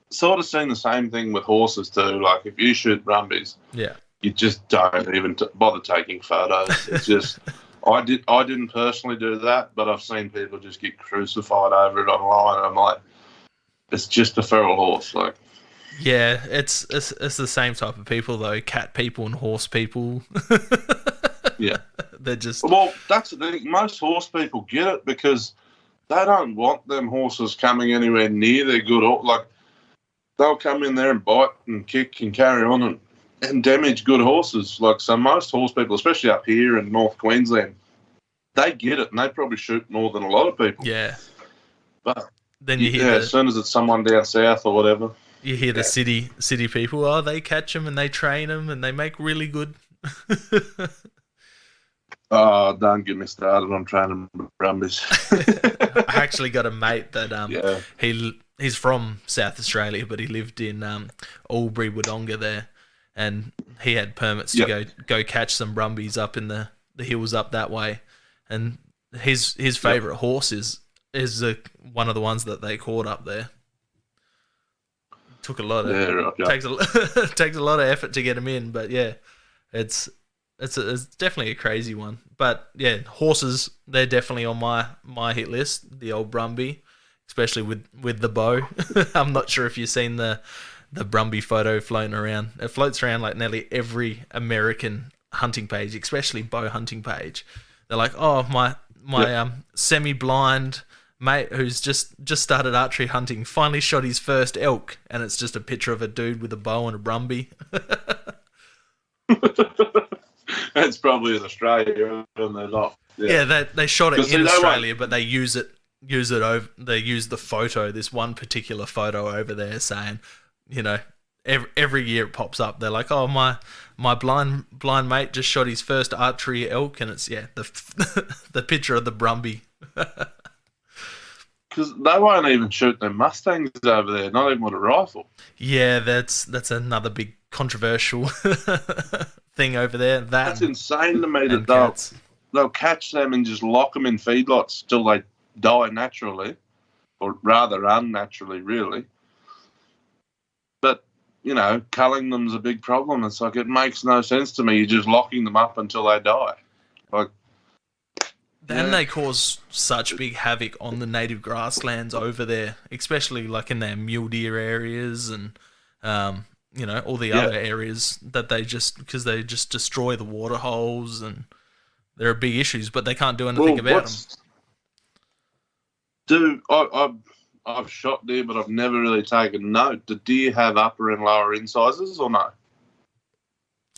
Sort of seen the same thing with horses too. Like, if you shoot brumbies, you just don't even bother taking photos. It's just, I didn't personally do that, but I've seen people just get crucified over it online. And I'm like, it's just a feral horse. Like, yeah, it's the same type of people though. Cat people and horse people. Yeah, they're just... Well, that's the thing. Most horse people get it because they don't want them horses coming anywhere near their good horse. Like, they'll come in there and bite and kick and carry on and damage good horses. Like, so most horse people, especially up here in North Queensland, they get it, and they probably shoot more than a lot of people. Yeah. But then you hear as soon as it's someone down south or whatever, you hear the city people, oh, they catch them and they train them and they make really good. Oh, don't get me started on training brumbies. I actually got a mate that he's from South Australia, but he lived in Albury, Wodonga there, and he had permits to go catch some brumbies up in the hills up that way. And his favourite horse is one of the ones that they caught up there. Took a lot of takes a lot of effort to get him in, but yeah, it's definitely a crazy one. But yeah, horses, they're definitely on my hit list. The old Brumby, especially with the bow. I'm not sure if you've seen the Brumby photo floating around. It floats around like nearly every American hunting page, especially bow hunting page. They're like, oh, my semi-blind mate who's just started archery hunting finally shot his first elk, and it's just a picture of a dude with a bow and a Brumby. That's probably in Australia, and they're not. Yeah, they shot it in Australia, but they use it over. They use the photo, this one particular photo over there, saying, you know, every year it pops up. They're like, oh, my blind mate just shot his first archery elk, and it's the picture of the Brumby. Because they won't even shoot their Mustangs over there, not even with a rifle. Yeah, that's another big controversial thing over there. That's insane to me that they'll catch them and just lock them in feedlots till they die naturally, or rather unnaturally, really. But, you know, culling them's a big problem. It's like, it makes no sense to me. You're just locking them up until they die. Like, then they cause such big havoc on the native grasslands over there, especially like in their mule deer areas and, you know, all the other areas that because they just destroy the water holes, and there are big issues, but they can't do anything about them. I've shot deer, but I've never really taken note. Do deer have upper and lower incisors or no?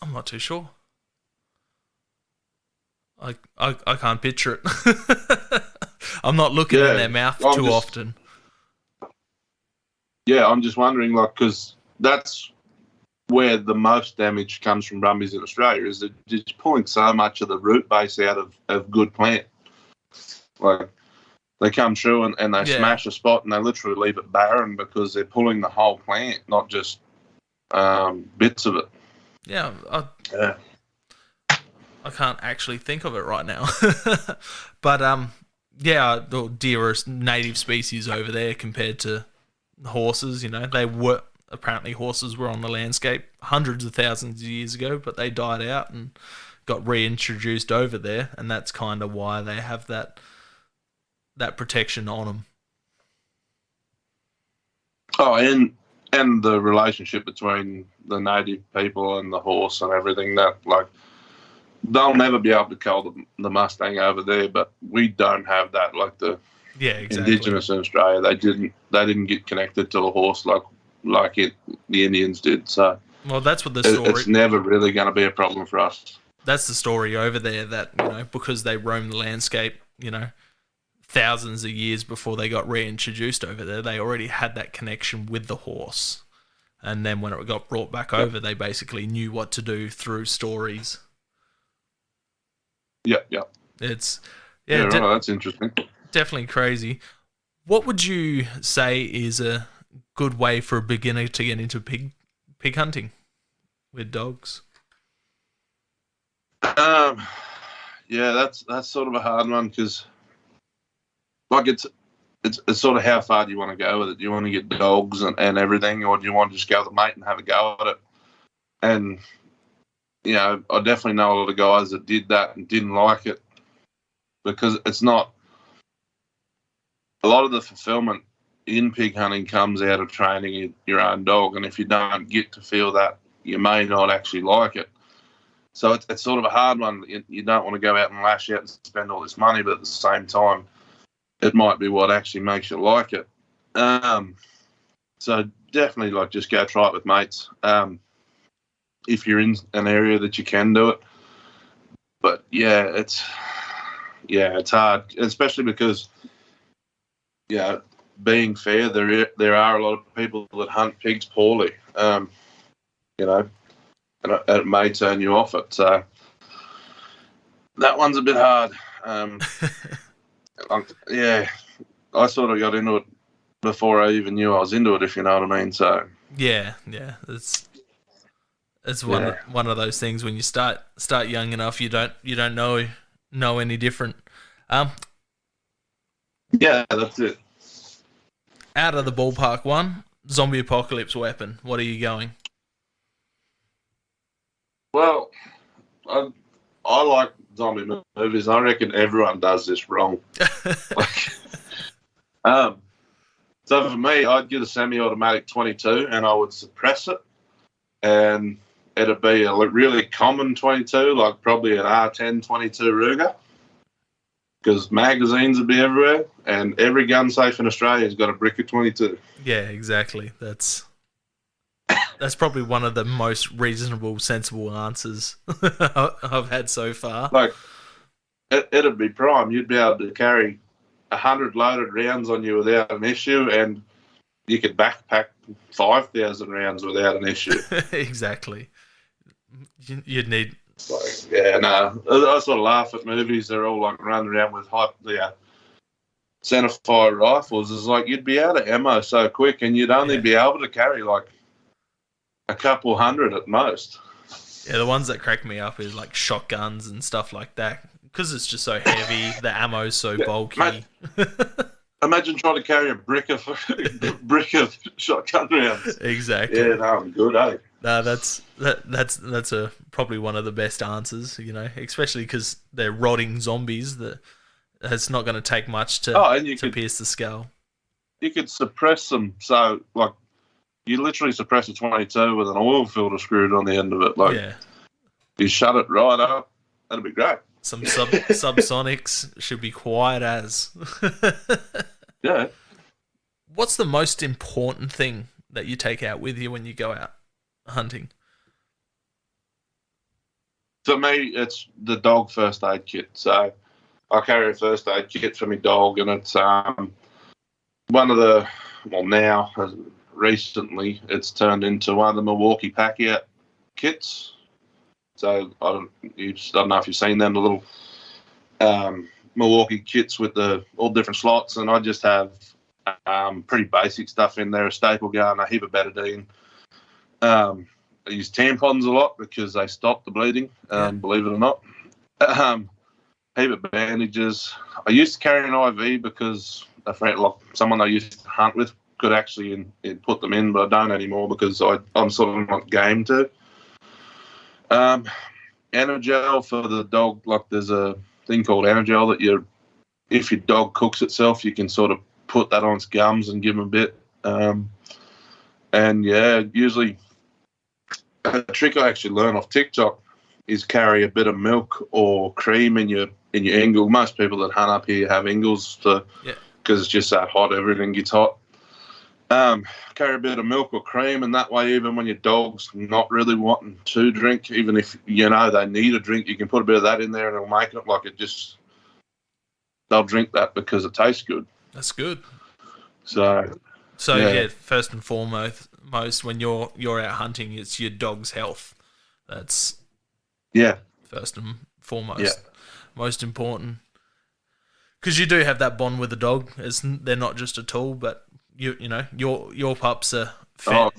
I'm not too sure. I can't picture it. I'm not looking in their mouth too often. Yeah, I'm just wondering, like, because that's where the most damage comes from brumbies in Australia, is that it's pulling so much of the root base out of good plant. Like, they come through and they smash a spot and they literally leave it barren because they're pulling the whole plant, not just bits of it. Yeah, I can't actually think of it right now. But the deer are native species over there compared to horses. They were apparently horses were on the landscape hundreds of thousands of years ago, but they died out and got reintroduced over there, and that's kind of why they have that protection on them. Oh, and the relationship between the native people and the horse and everything, that like they'll never be able to cull the Mustang over there, but we don't have that. Like the Indigenous in Australia, they didn't get connected to the horse like the Indians did. So well, that's what the story. It's never really going to be a problem for us. That's the story over there. That because they roamed the landscape, thousands of years before they got reintroduced over there, they already had that connection with the horse. And then when it got brought back over, they basically knew what to do through stories. Yeah. It's right, that's interesting. Definitely crazy. What would you say is a good way for a beginner to get into pig hunting with dogs? That's sort of a hard one because, like, it's sort of how far do you want to go with it? Do you want to get dogs and everything, or do you want to just go with a mate and have a go at it? And I definitely know a lot of guys that did that and didn't like it because it's not. A lot of the fulfillment in pig hunting comes out of training your own dog, and if you don't get to feel that, you may not actually like it. So it's sort of a hard one. You don't want to go out and lash out and spend all this money, but at the same time, it might be what actually makes you like it. So definitely, just go try it with mates. If you're in an area that you can do it. But it's hard, especially because, being fair, there are a lot of people that hunt pigs poorly, and it may turn you off it. So that one's a bit hard. I sort of got into it before I even knew I was into it, if you know what I mean. So yeah, it's one of those things when you start young enough, you don't know any different. Yeah, that's it. Out of the ballpark one, zombie apocalypse weapon. What are you going? Well, I like zombie movies. I reckon everyone does this wrong. So for me, I'd get a semi-automatic 22 and I would suppress it, and it'd be a really common 22, like probably an R10 22 Ruger, because magazines would be everywhere, and every gun safe in Australia has got a brick of 22. Yeah, exactly. That's probably one of the most reasonable, sensible answers I've had so far. Like, it'd be prime. You'd be able to carry 100 loaded rounds on you without an issue, and you could backpack 5,000 rounds without an issue. Exactly. You'd need... I sort of laugh at movies. They're all running around with centerfire rifles. It's like you'd be out of ammo so quick, and you'd only be able to carry a couple hundred at most. Yeah, the ones that crack me up is shotguns and stuff like that, because it's just so heavy. The ammo's so bulky. Imagine trying to carry a brick of shotgun rounds. Exactly. Yeah, no, I'm good, eh? No, that's probably one of the best answers, especially because they're rotting zombies. That it's not going to take much to pierce the skull. You could suppress them, so you literally suppress a 22 with an oil filter screwed on the end of it. You shut it right up. That'd be great. Some subsonics should be quiet as. Yeah. What's the most important thing that you take out with you when you go out hunting? For me, it's the dog first aid kit. So I carry a first aid kit for my dog, and it's recently it's turned into one of the Milwaukee pack-out kits. So I don't know if you've seen them, the little Milwaukee kits with all different slots, and I just have pretty basic stuff in there: a staple gun, a heap of betadine. I use tampons a lot because they stop the bleeding. Believe it or not. Heap of bandages. I used to carry an IV because a friend, like someone I used to hunt with, could actually put them in, but I don't anymore because I'm sort of not game to. Energel for the dog. Like there's a thing called Energel that if your dog cooks itself, you can sort of put that on its gums and give them a bit. And yeah, usually a trick I actually learned off TikTok is carry a bit of milk or cream in your ingle. Most people that hunt up here have ingles because it's just so hot, everything gets hot. Carry a bit of milk or cream, and that way, even when your dog's not really wanting to drink, even if they need a drink, you can put a bit of that in there, and it'll make it like they'll drink that because it tastes good. That's good. So yeah, first and foremost, when you're out hunting, it's your dog's health. That's first and foremost, most important. Because you do have that bond with the dog. They're not just a tool, but your pups are fed,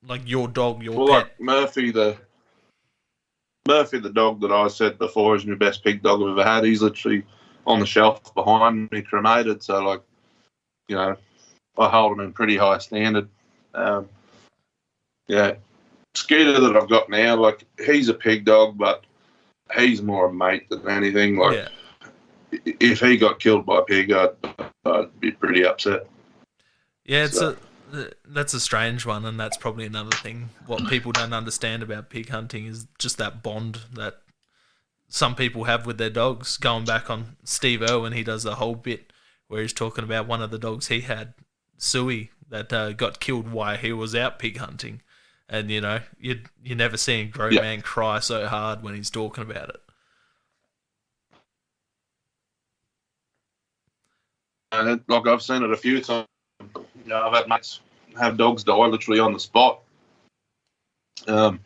like your dog, your pet. Like Murphy the dog that I said before is my best pig dog I've ever had. He's literally on the shelf behind me, cremated. So I hold him in pretty high standard. Skeeter that I've got now, like he's a pig dog, but he's more a mate than anything. Like if he got killed by a pig, I'd be pretty upset. Yeah, that's a strange one, and that's probably another thing. What people don't understand about pig hunting is just that bond that some people have with their dogs. Going back on Steve Irwin, he does a whole bit where he's talking about one of the dogs he had, Suey, that got killed while he was out pig hunting. And, you never see a grown man cry so hard when he's talking about it. And I've seen it a few times. I've had mates have dogs die literally on the spot. The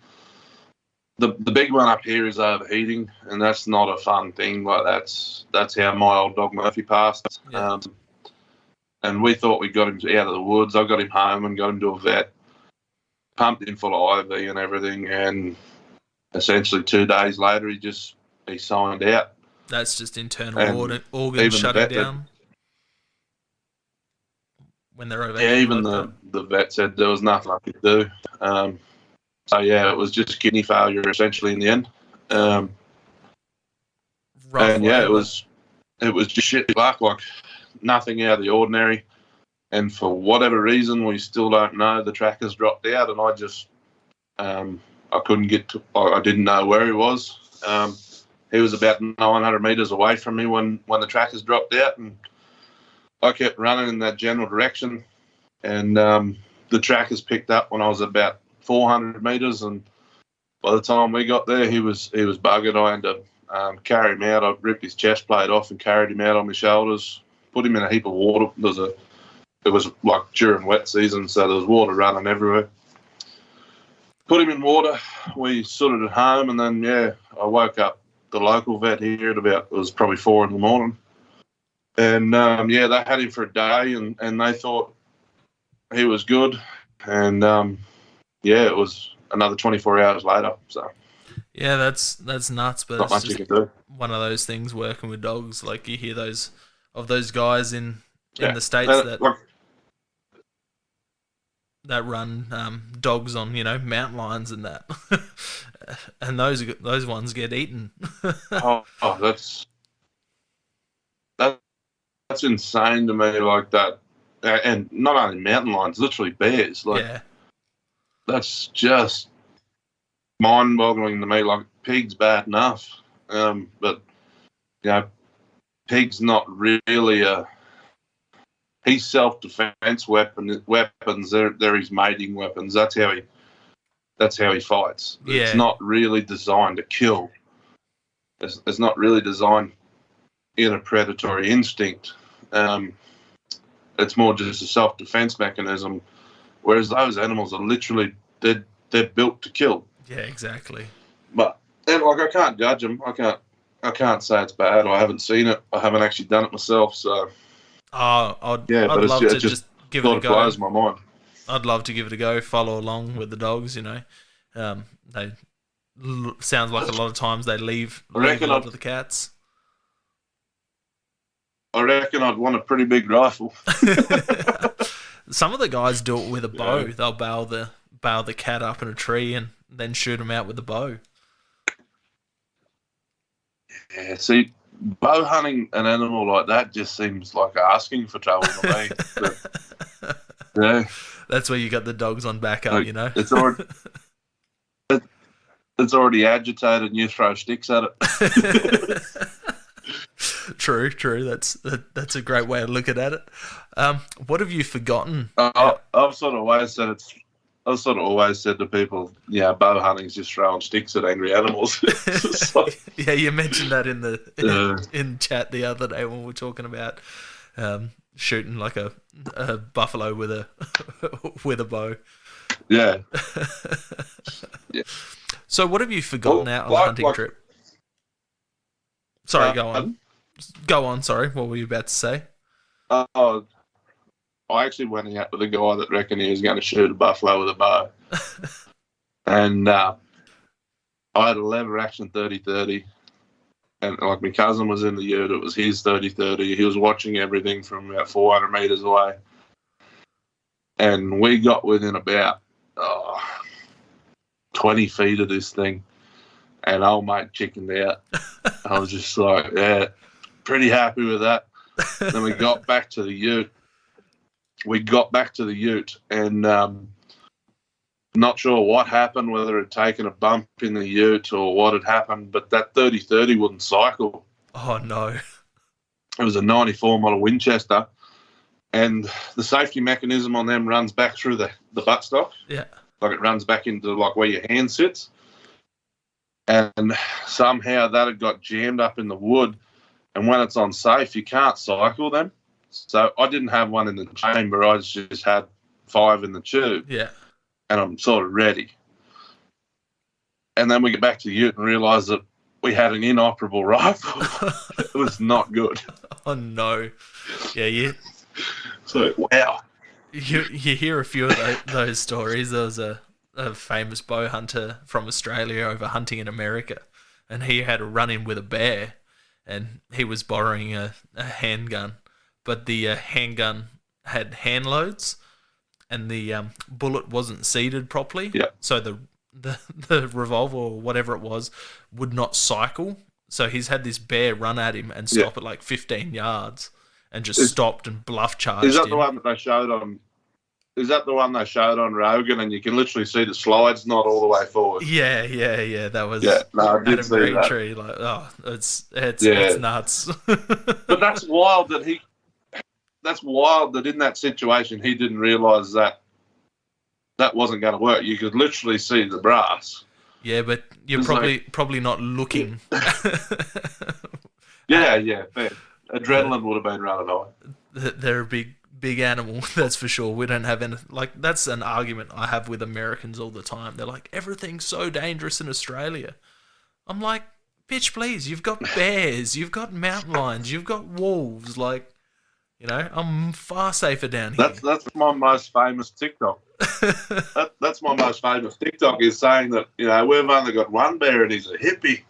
big one up here is overheating, and that's not a fun thing. Like that's how my old dog Murphy passed. Yeah. And we thought we got him out of the woods. I got him home and got him to a vet, pumped him full of IV and everything, and essentially 2 days later he signed out. That's just internal organs shutting down. When they're over. Yeah, even the vet said there was nothing I could do. It was just kidney failure essentially in the end. It was just shit luck, like nothing out of the ordinary. And for whatever reason, we still don't know, the trackers dropped out, and I just I couldn't get to. I didn't know where he was. He was about 900 meters away from me when the trackers dropped out, and I kept running in that general direction, and the trackers picked up when I was about 400 metres, and by the time we got there, he was buggered. I had to carry him out. I ripped his chest plate off and carried him out on my shoulders, put him in a heap of water. It was like during wet season, so there was water running everywhere. Put him in water. We sorted it home, and then, I woke up the local vet here it was probably 4 a.m. And, they had him for a day, and they thought he was good. And, it was another 24 hours later. So yeah, that's nuts, but not much you can do. One of those things working with dogs. Like you hear those guys in the States that run dogs on, mountain lions and that. And those ones get eaten. That's insane to me, like that. And not only mountain lions, literally bears. That's just mind-boggling to me. Like, pig's bad enough, but pig's not really he's self-defense weapons. They're his mating weapons. That's how he fights. Yeah. It's not really designed to kill. It's not really designed in a predatory instinct. It's more just a self-defense mechanism, whereas those animals are literally they're built to kill. Yeah, exactly. But I can't judge them. I I can't say it's bad. I haven't seen it. I haven't actually done it myself. So I'd but love to it just just give it a sort of go. blows my mind. I'd love to give it a go. Follow along with the dogs. They sounds like a lot of times they leave a lot of the cats. I reckon I'd want a pretty big rifle. Some of the guys do it with a bow. Yeah. They'll bail the cat up in a tree and then shoot him out with a bow. Yeah, see, bow hunting an animal like that just seems like asking for trouble to me. But, yeah, That's where you got the dogs on backup, like, it's already agitated, and you throw sticks at it. True. That's a great way of looking at it. What have you forgotten? I've sort of always said to people, yeah, bow hunting's just throwing sticks at angry animals. Yeah, you mentioned that in chat the other day when we were talking about shooting like a buffalo with a bow. Yeah. Yeah. So what have you forgotten out on the hunting trip? Sorry, go on. Go on, sorry. What were you about to say? I actually went out with a guy that reckoned he was going to shoot a buffalo with a bow. And I had a lever action 30-30. And like my cousin was in the ute, it was his 30-30. He was watching everything from about 400 metres away. And we got within about 20 feet of this thing. And old mate chickened out. I was just like, yeah, pretty happy with that. Then we got back to the ute. And not sure what happened, whether it had taken a bump in the ute or what had happened, but that 30-30 wouldn't cycle. Oh, no. It was a 94 model Winchester, and the safety mechanism on them runs back through the buttstock. Yeah. Like it runs back into like where your hand sits. And somehow that had got jammed up in the wood, and when it's on safe, you can't cycle them. So I didn't have one in the chamber. I just had 5 in the tube. Yeah. And I'm sort of ready. And then we get back to the ute and realise that we had an inoperable rifle. It was not good. Oh, no. Yeah. So, wow. You hear a few of those stories. There was a famous bow hunter from Australia over hunting in America, and he had a run-in with a bear, and he was borrowing a handgun, but the handgun had hand loads, and the bullet wasn't seated properly. Yeah. So the revolver or whatever it was would not cycle. So he's had this bear run at him and stop at like 15 yards and just stopped and bluff charged him. Is that the one that they showed on? Is that the one they showed on Rogan, and you can literally see the slides not all the way forward? Yeah. That was I did see that. Tree. Like, it's nuts. But that's wild that in that situation he didn't realise that wasn't going to work. You could literally see the brass. Yeah, but you're probably not looking. Yeah, fair. Adrenaline would have been running high. They're a big animal, that's for sure. We don't have any, like, that's an argument I have with Americans all the time. They're like, everything's so dangerous in Australia. I'm like, bitch, please, you've got bears, you've got mountain lions, you've got wolves. Like, I'm far safer down here. That's my most famous TikTok. That's my most famous TikTok, is saying that, we've only got one bear and he's a hippie.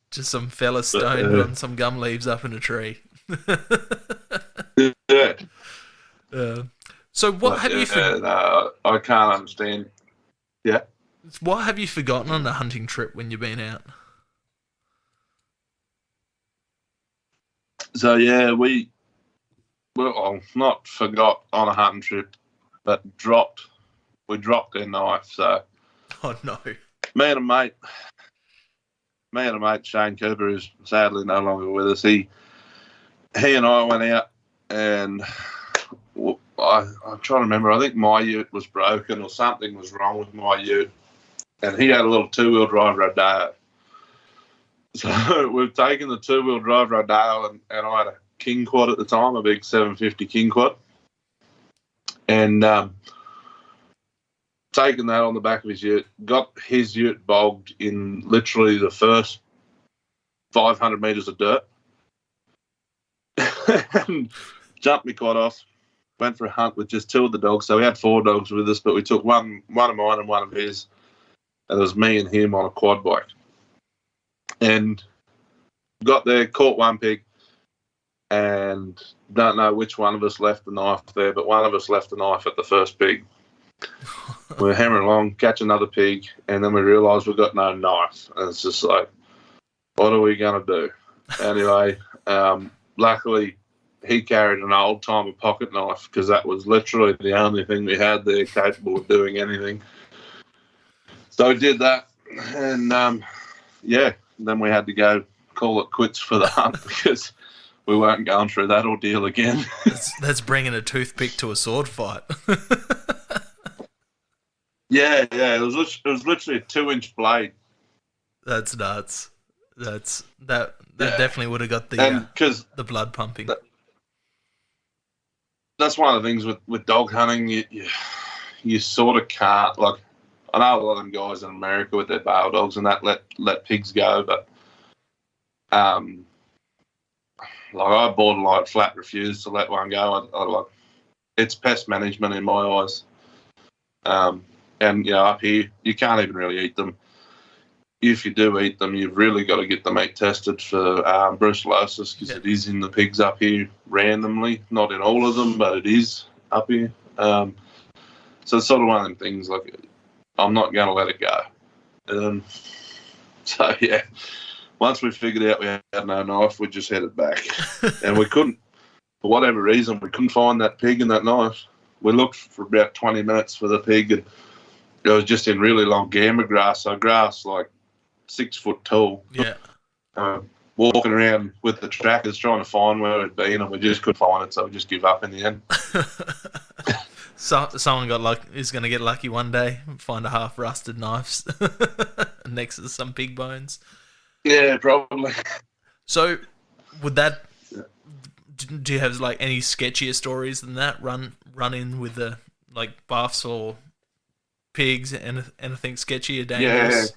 Just some fella stoned on some gum leaves up in a tree. Yeah. So what have you forgotten? No, I can't understand. Yeah. What have you forgotten on a hunting trip when you've been out? So yeah, we not forgot on a hunting trip, but we dropped their knife. So oh no. Me and a mate, Shane Cooper, who's sadly no longer with us, he and I went out, and I'm trying to remember, I think my ute was broken or something was wrong with my ute, and he had a little 2-wheel drive Rodeo. So we've taken the 2-wheel drive Rodeo, and I had a king quad at the time, a big 750 king quad, and taken that on the back of his ute, got his ute bogged in literally the first 500 metres of dirt, and jumped me quad off, went for a hunt with just 2 of the dogs. So we had 4 dogs with us, but we took one of mine and one of his, and it was me and him on a quad bike. And got there, caught one pig, and don't know which one of us left the knife there, but one of us left the knife at the first pig. We're hammering along, catch another pig, and then we realised we've got no knife. And it's just like, what are we going to do? Anyway, luckily, he carried an old-timer pocket knife because that was literally the only thing we had there capable of doing anything. So we did that, and, then we had to go call it quits for the hunt because we weren't going through that ordeal again. That's bringing a toothpick to a sword fight. Yeah, it was literally a 2-inch blade. That's nuts. That definitely would have got the blood pumping. That's one of the things with dog hunting. You sort of can't, like, I know a lot of them guys in America with their bail dogs and that let pigs go, but like I borderline flat refuse to let one go. I like, it's pest management in my eyes. And up here you can't even really eat them. If you do eat them, you've really got to get the meat tested for brucellosis because it is in the pigs up here randomly. Not in all of them, but it is up here. So it's sort of one of them things. Like, I'm not going to let it go. So yeah. Once we figured out we had no knife, we just headed back. And we couldn't, for whatever reason, we couldn't find that pig and that knife. We looked for about 20 minutes for the pig, and it was just in really long gamer grass. So grass like 6 foot tall. Yeah. Walking around with the trackers trying to find where it'd been, and we just couldn't find it, so we just give up in the end. So someone is going to get lucky one day and find a half rusted knife next to some pig bones. Yeah, probably. So, would that? Do you have like any sketchier stories than that? Run in with the like buffs or pigs and anything sketchy or dangerous?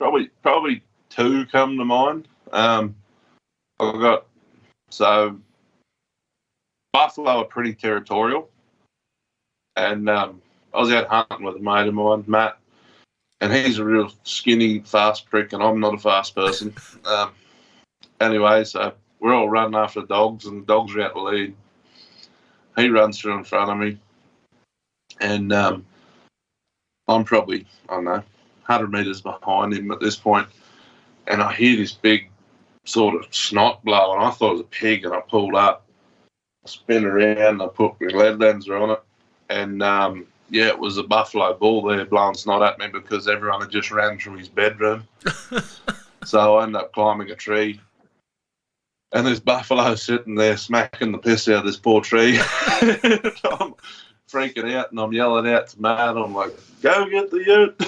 Yeah, probably 2 come to mind. I've got buffalo are pretty territorial, and I was out hunting with a mate of mine, Matt. And he's a real skinny, fast prick, and I'm not a fast person. Anyway, so we're all running after the dogs, and the dogs are out the lead. He runs through in front of me, and I'm probably, I don't know, 100 metres behind him at this point, and I hear this big sort of snot blow, and I thought it was a pig, and I pulled up, I spin around, I put my lead lenser on it, and it was a buffalo bull there blowing snot at me because everyone had just ran through his bedroom. So I ended up climbing a tree. And there's buffalo sitting there smacking the piss out of this poor tree. I'm freaking out and I'm yelling out to Matt. I'm like, go get the ute.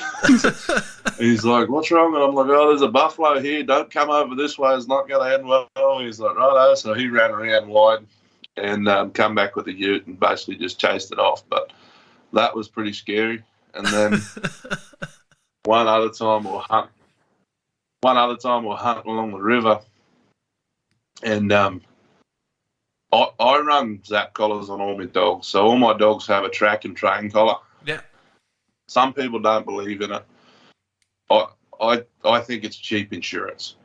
He's like, what's wrong? And I'm like, oh, there's a buffalo here. Don't come over this way. It's not going to end well. He's like, righto. So he ran around wide and come back with the ute and basically just chased it off. But that was pretty scary. And then one other time we're hunting along the river, and I run zap collars on all my dogs. So all my dogs have a track and train collar. Yeah. Some people don't believe in it. I think it's cheap insurance.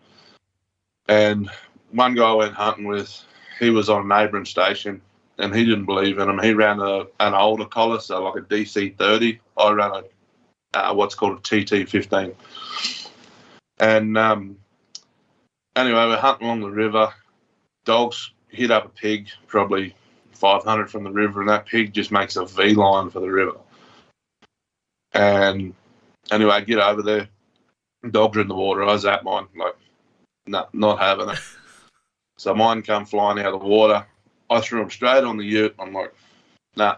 And one guy I went hunting with, he was on a neighbouring station, and he didn't believe in them. He ran an older collar, so like a DC-30. I ran a what's called a TT-15. And anyway, we're hunting along the river. Dogs hit up a pig, probably 500 from the river, and that pig just makes a V-line for the river. And anyway, I get over there. Dogs are in the water. I zap mine, like, no, not having it. So mine come flying out of the water. I threw them straight on the ute. I'm like, nah.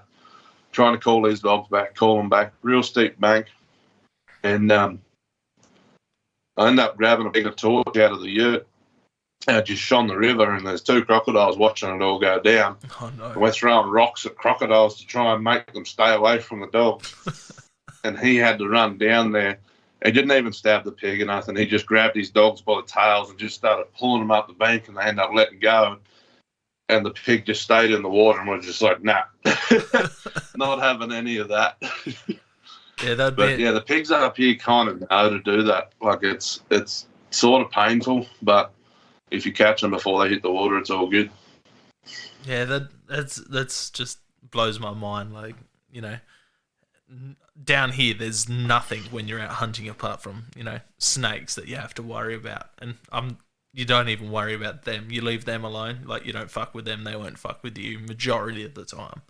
Trying to call these dogs back, call them back. Real steep bank. And I end up grabbing a bigger torch out of the ute just shone the river, and there's 2 crocodiles watching it all go down. Oh, no. And we're throwing rocks at crocodiles to try and make them stay away from the dogs. And he had to run down there. He didn't even stab the pig or nothing. He just grabbed his dogs by the tails and just started pulling them up the bank, and they ended up letting go. And the pig just stayed in the water and was just like, nah, not having any of that. Yeah, the pigs up here kind of know to do that. Like, it's sort of painful, but if you catch them before they hit the water, it's all good. Yeah, that's just blows my mind. Like, you know, down here, there's nothing when you're out hunting apart from, you know, snakes that you have to worry about. And you don't even worry about them. You leave them alone. Like, you don't fuck with them, they won't fuck with you majority of the time.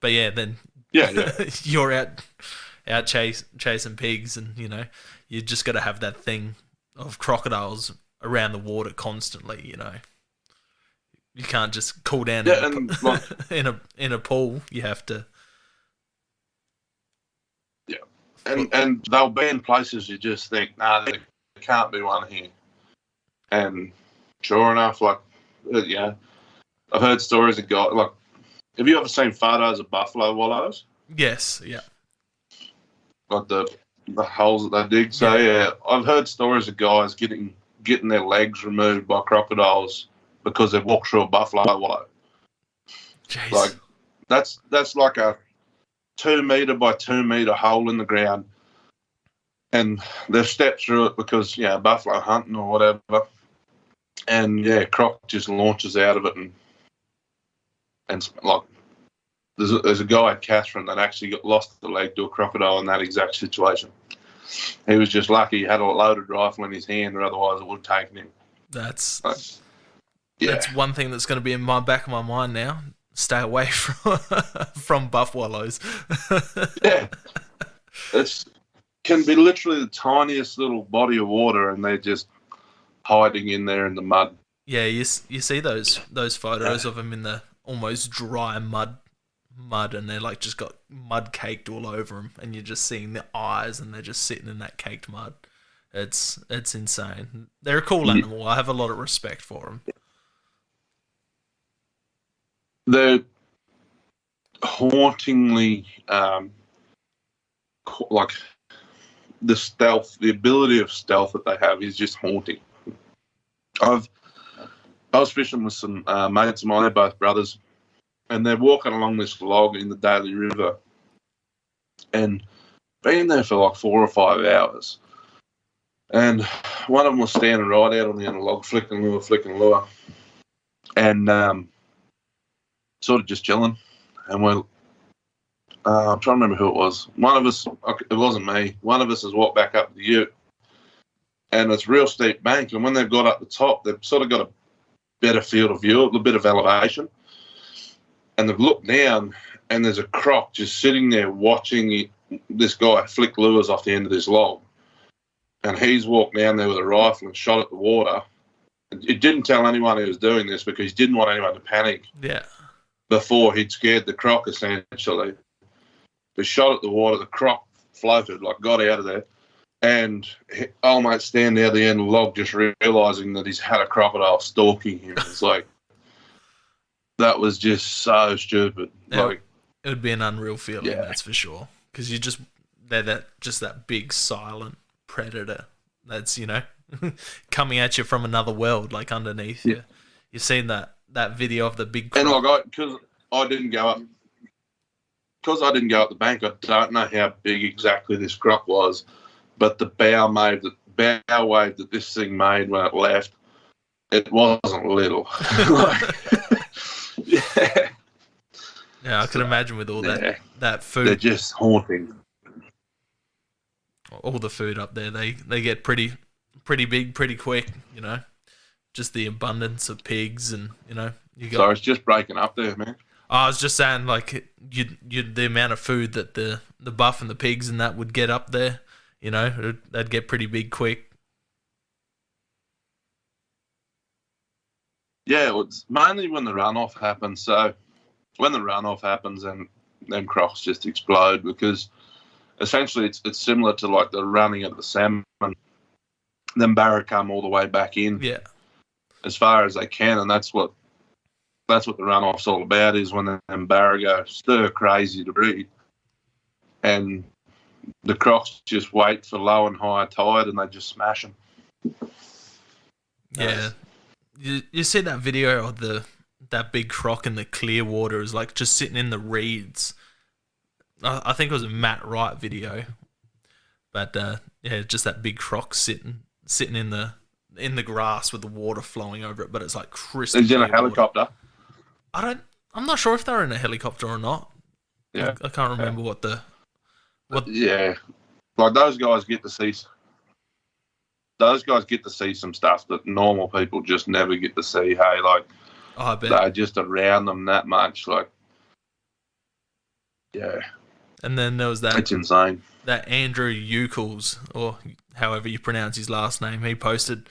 But yeah, then you're out chasing pigs, and, you know, you just got to have that thing of crocodiles around the water constantly, you know. You can't just cool down in a pool. You have to. Yeah, and they'll be in places you just think, nah, there can't be one here. And sure enough, like, yeah, I've heard stories of guys, like, have you ever seen photos of buffalo wallows? Yes, yeah. Like the holes that they dig. So yeah, I've heard stories of guys getting their legs removed by crocodiles because they've walked through a buffalo wallow. Jeez. Like, that's like a 2 metre by 2 metre hole in the ground, and they've stepped through it because, you know, buffalo hunting or whatever, and yeah, croc just launches out of it, and like, there's a guy at Catherine that actually lost the leg to a crocodile in that exact situation. He was just lucky he had a loaded rifle in his hand, or otherwise it would have taken him. That's one thing that's going to be in my back of my mind now. Stay away from buff wallows. Yeah, it can be literally the tiniest little body of water, and they're just hiding in there in the mud. Yeah, you see those photos of them in the almost dry mud, and they're like just got mud caked all over them, and you're just seeing the eyes, and they're just sitting in that caked mud. It's insane. They're a cool animal. I have a lot of respect for them. They're hauntingly, like, the ability of stealth that they have is just haunting. I was fishing with some mates of mine. They're both brothers, and they're walking along this log in the Daly River, and been there for like 4 or 5 hours. And one of them was standing right out on the end of the log, flicking lure, and sort of just chilling. And we're, I'm trying to remember who it was. One of us, it wasn't me, one of us has walked back up the ute, and it's a real steep bank, and when they've got up the top, they've sort of got a better field of view, a little bit of elevation, and they've looked down, and there's a croc just sitting there watching this guy flick lures off the end of this log. And he's walked down there with a rifle and shot at the water. It didn't tell anyone he was doing this because he didn't want anyone to panic. Yeah. Before he'd scared the croc, essentially. He shot at the water, the croc floated, like, got out of there. And old mate standing out the end of the log, just realising that he's had a crocodile stalking him. It's like, that was just so stupid. Yeah, like, it would be an unreal feeling, that's for sure. Because they're that big silent predator that's, you know, coming at you from another world, like underneath you. You've seen that video of the big croc. And like, because I didn't go up the bank, I don't know how big exactly this croc was, but the bow wave that this thing made when it left, it wasn't little. Yeah, I can imagine with all that food. They're just haunting. All the food up there, they get pretty big pretty quick, you know. Just the abundance of pigs, and, you know, you got. Sorry, it's just breaking up there, man. I was just saying, like, the amount of food that the buff and the pigs and that would get up there, you know, they'd get pretty big quick. Yeah, it's mainly when the runoff happens. So when the runoff happens, and them crocs just explode, because essentially it's similar to like the running of the salmon. Then barra come all the way back in. Yeah. as far as they can, and that's what the runoff's all about, is when them barra stir crazy to breed, and the crocs just wait for low and high tide, and they just smash them. Yeah, you see that video of that big croc in the clear water is like just sitting in the reeds. I think it was a Matt Wright video, but yeah, just that big croc sitting in the grass with the water flowing over it, but it's like crystal. He's in a helicopter. Water. I'm not sure if they're in a helicopter or not. Yeah, I can't remember what. Yeah, like those guys get to see. Those guys get to see some stuff that normal people just never get to see. Hey, like, I bet they're just around them that much. Like, yeah. And then there was that. It's insane. That Andrew Eucles, or however you pronounce his last name, he posted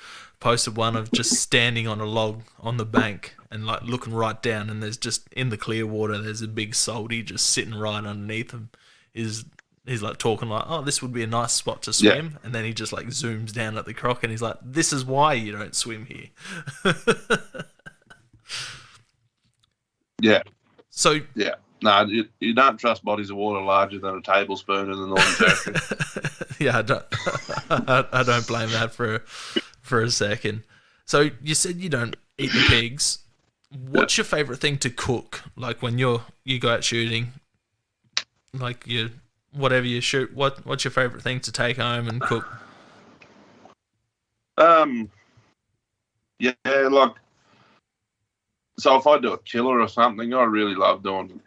one of just standing on a log on the bank and like looking right down, and there's just in the clear water, there's a big salty just sitting right underneath him. He's like talking like, oh, this would be a nice spot to swim. Yeah. And then he just like zooms down at the croc and he's like, this is why you don't swim here. Yeah. So. Yeah. No, you don't trust bodies of water larger than a tablespoon in the Northern Territory. Yeah, I don't blame that for a second. So you said you don't eat the pigs. What's your favourite thing to cook? Like when you go out shooting, like whatever you shoot, what's your favourite thing to take home and cook? Yeah, like, so if I do a killer or something, I really love doing.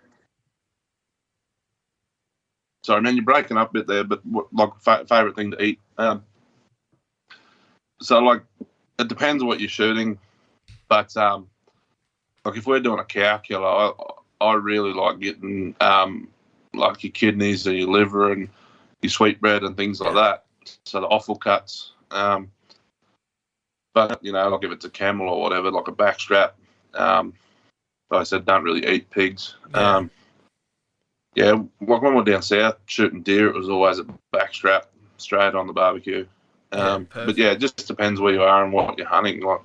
Sorry, man, you're breaking up a bit there, but like favourite thing to eat. So like, it depends what you're shooting, but like if we're doing a cow killer, I really like getting like your kidneys and your liver and your sweetbread and things like that. So the offal cuts. But, you know, like if it's a camel or whatever, like a backstrap, like I said, don't really eat pigs. Yeah, like when we're down south shooting deer, it was always a backstrap straight on the barbecue. But yeah, it just depends where you are and what you're hunting. Like,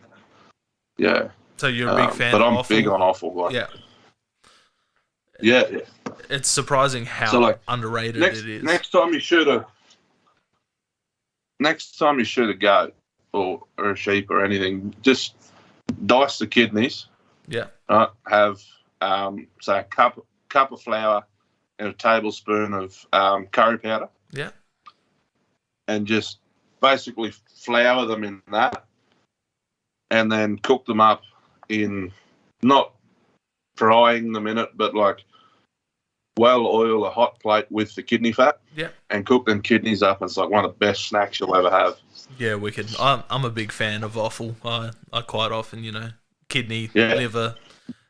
yeah. So you're a big fan but of I'm offal? big on offal. Like, yeah. Yeah. It's surprising how underrated it is. Next time you shoot a goat or a sheep or anything, just dice the kidneys. Yeah. Have say a cup of flour and a tablespoon of curry powder. Yeah. And just basically flour them in that, and then cook them up in, not frying them in it, but like well oil a hot plate with the kidney fat. Yeah. And cook them kidneys up. It's like one of the best snacks you'll ever have. Yeah, wicked. I'm a big fan of offal. I quite often, kidney, liver,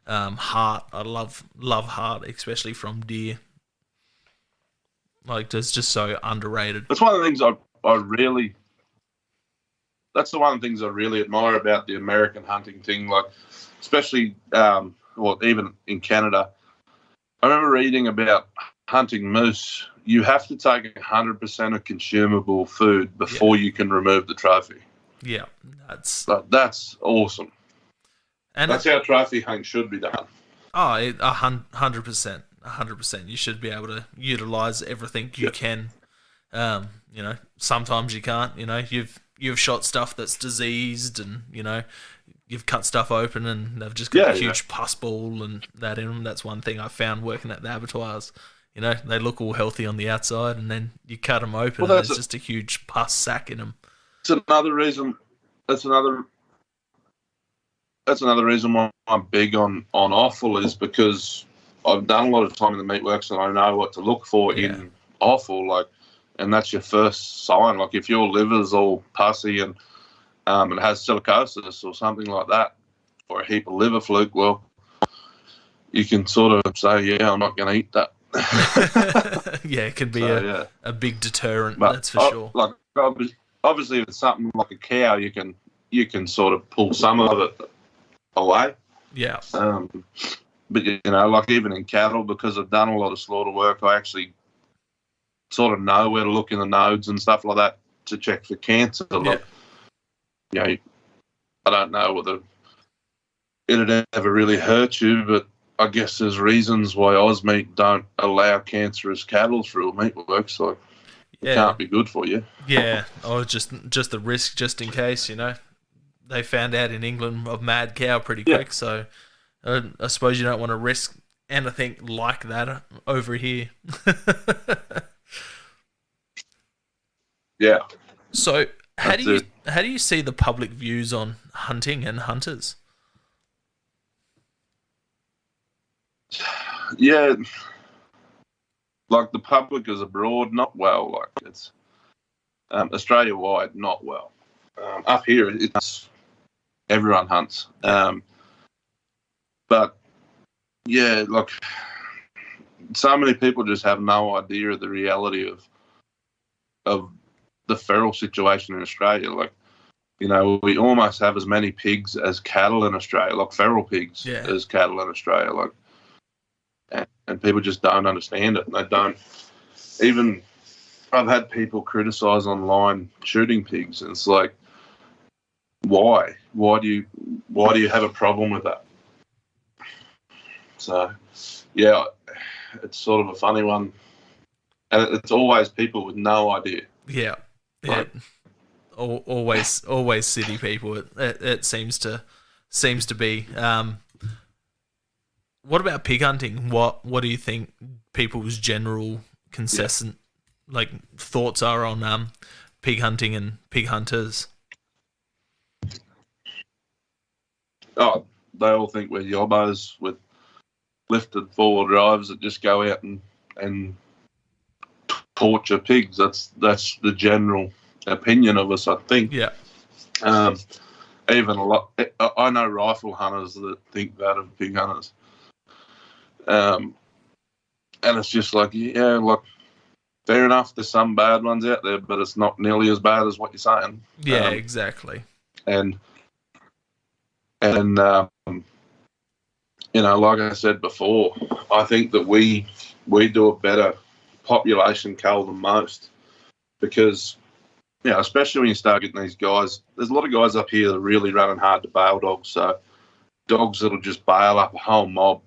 heart. I love heart, especially from deer. Like, it's just so underrated. That's one of the things that's the one of the things I really admire about the American hunting thing. Like, especially, even in Canada. I remember reading about hunting moose. You have to take 100% of consumable food before you can remove the trophy. Yeah, that's awesome. And that's how trophy hunting should be done. Oh, 100%. 100%. You should be able to utilize everything you can. Sometimes you can't. You've shot stuff that's diseased, and you've cut stuff open, and they've just got a huge pus ball and that in them. That's one thing I found working at the abattoirs. They look all healthy on the outside, and then you cut them open, and there's just a huge pus sac in them. It's another reason. That's another reason why I'm big on offal, is because I've done a lot of time in the meatworks, and I know what to look for in offal. Like, and that's your first sign. Like, if your liver's all pussy and it has silicosis or something like that, or a heap of liver fluke, well, you can sort of say, I'm not going to eat that. Yeah, it can be a big deterrent, but that's for sure. Like, obviously, if it's something like a cow, you can sort of pull some of it away. Yeah. But like even in cattle, because I've done a lot of slaughter work, I actually sort of know where to look in the nodes and stuff like that to check for cancer. Yeah. Like, I don't know whether it'd ever really hurt you, but I guess there's reasons why Ausmeat don't allow cancerous cattle through meatworks. Like, it can't be good for you. Yeah, or just the risk, just in case, They found out in England of mad cow pretty quick, so I suppose you don't want to risk anything like that over here. Yeah. So how do you see the public views on hunting and hunters? Yeah, like the public is abroad, not well. Like, it's Australia wide, not well. Up here, it's everyone hunts. But yeah, like, so many people just have no idea of the reality of the feral situation in Australia. Like, we almost have as many pigs as cattle in Australia, like feral pigs as cattle in Australia. Like, and people just don't understand it. They don't even. I've had people criticise online shooting pigs, and it's like, why? Why do you have a problem with that? So, yeah, it's sort of a funny one, and it's always people with no idea. Yeah, like, always city people. It seems to be. What about pig hunting? What do you think people's general consistent thoughts are on pig hunting and pig hunters? Oh, they all think we're yobbos with lifted four-wheel drives that just go out and torture pigs. That's the general opinion of us, I think. Yeah. Even a lot. I know rifle hunters that think that of pig hunters. And it's just like, yeah, look, fair enough, there's some bad ones out there, but it's not nearly as bad as what you're saying. Yeah, exactly. And like I said before, I think that we do a better population cull than most, because, especially when you start getting these guys, there's a lot of guys up here that are really running hard to bail dogs, so dogs that'll just bail up a whole mob.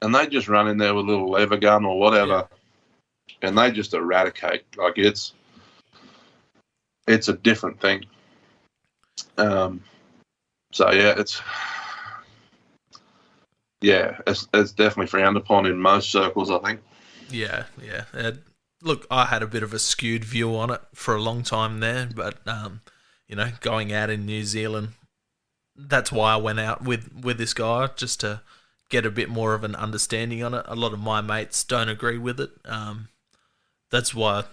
And they just run in there with a little lever gun or whatever, and they just eradicate. Like, it's a different thing. So it's definitely frowned upon in most circles, I think. Yeah. Look, I had a bit of a skewed view on it for a long time there, but going out in New Zealand, that's why I went out with this guy, just to get a bit more of an understanding on it. A lot of my mates don't agree with it. That's why,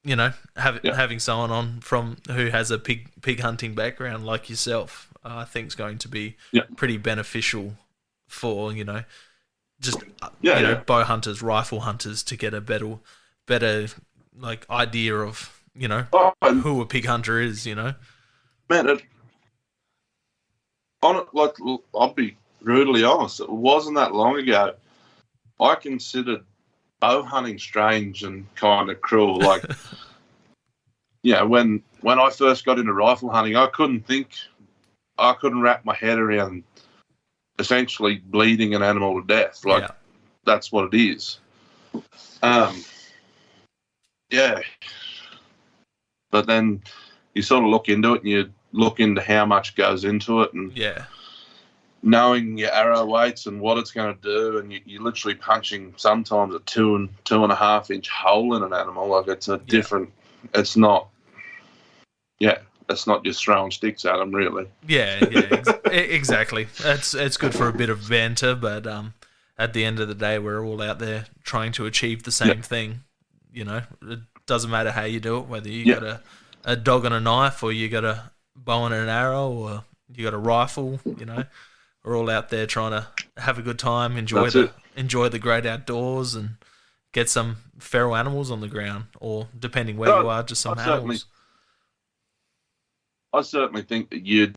having someone on who has a pig hunting background like yourself, I think is going to be pretty beneficial for, bow hunters, rifle hunters, to get a better idea of, who a pig hunter is, Man, I'll be brutally honest, it wasn't that long ago I considered bow hunting strange and kind of cruel. Like, when I first got into rifle hunting, I couldn't wrap my head around essentially bleeding an animal to death. Like, that's what it is. But then you sort of look into it, and you look into how much goes into it, and knowing your arrow weights and what it's going to do, and you're literally punching sometimes a 2.5 inch hole in an animal. Like, it's a different. It's not. It's not just throwing sticks at them, really. Exactly. It's good for a bit of banter, but at the end of the day, we're all out there trying to achieve the same thing. It doesn't matter how you do it, whether you got a dog and a knife, or you got a bow and an arrow, or you got a rifle. We're all out there trying to have a good time, enjoy the great outdoors, and get some feral animals on the ground, or depending where you are, just some animals. I certainly think that you'd,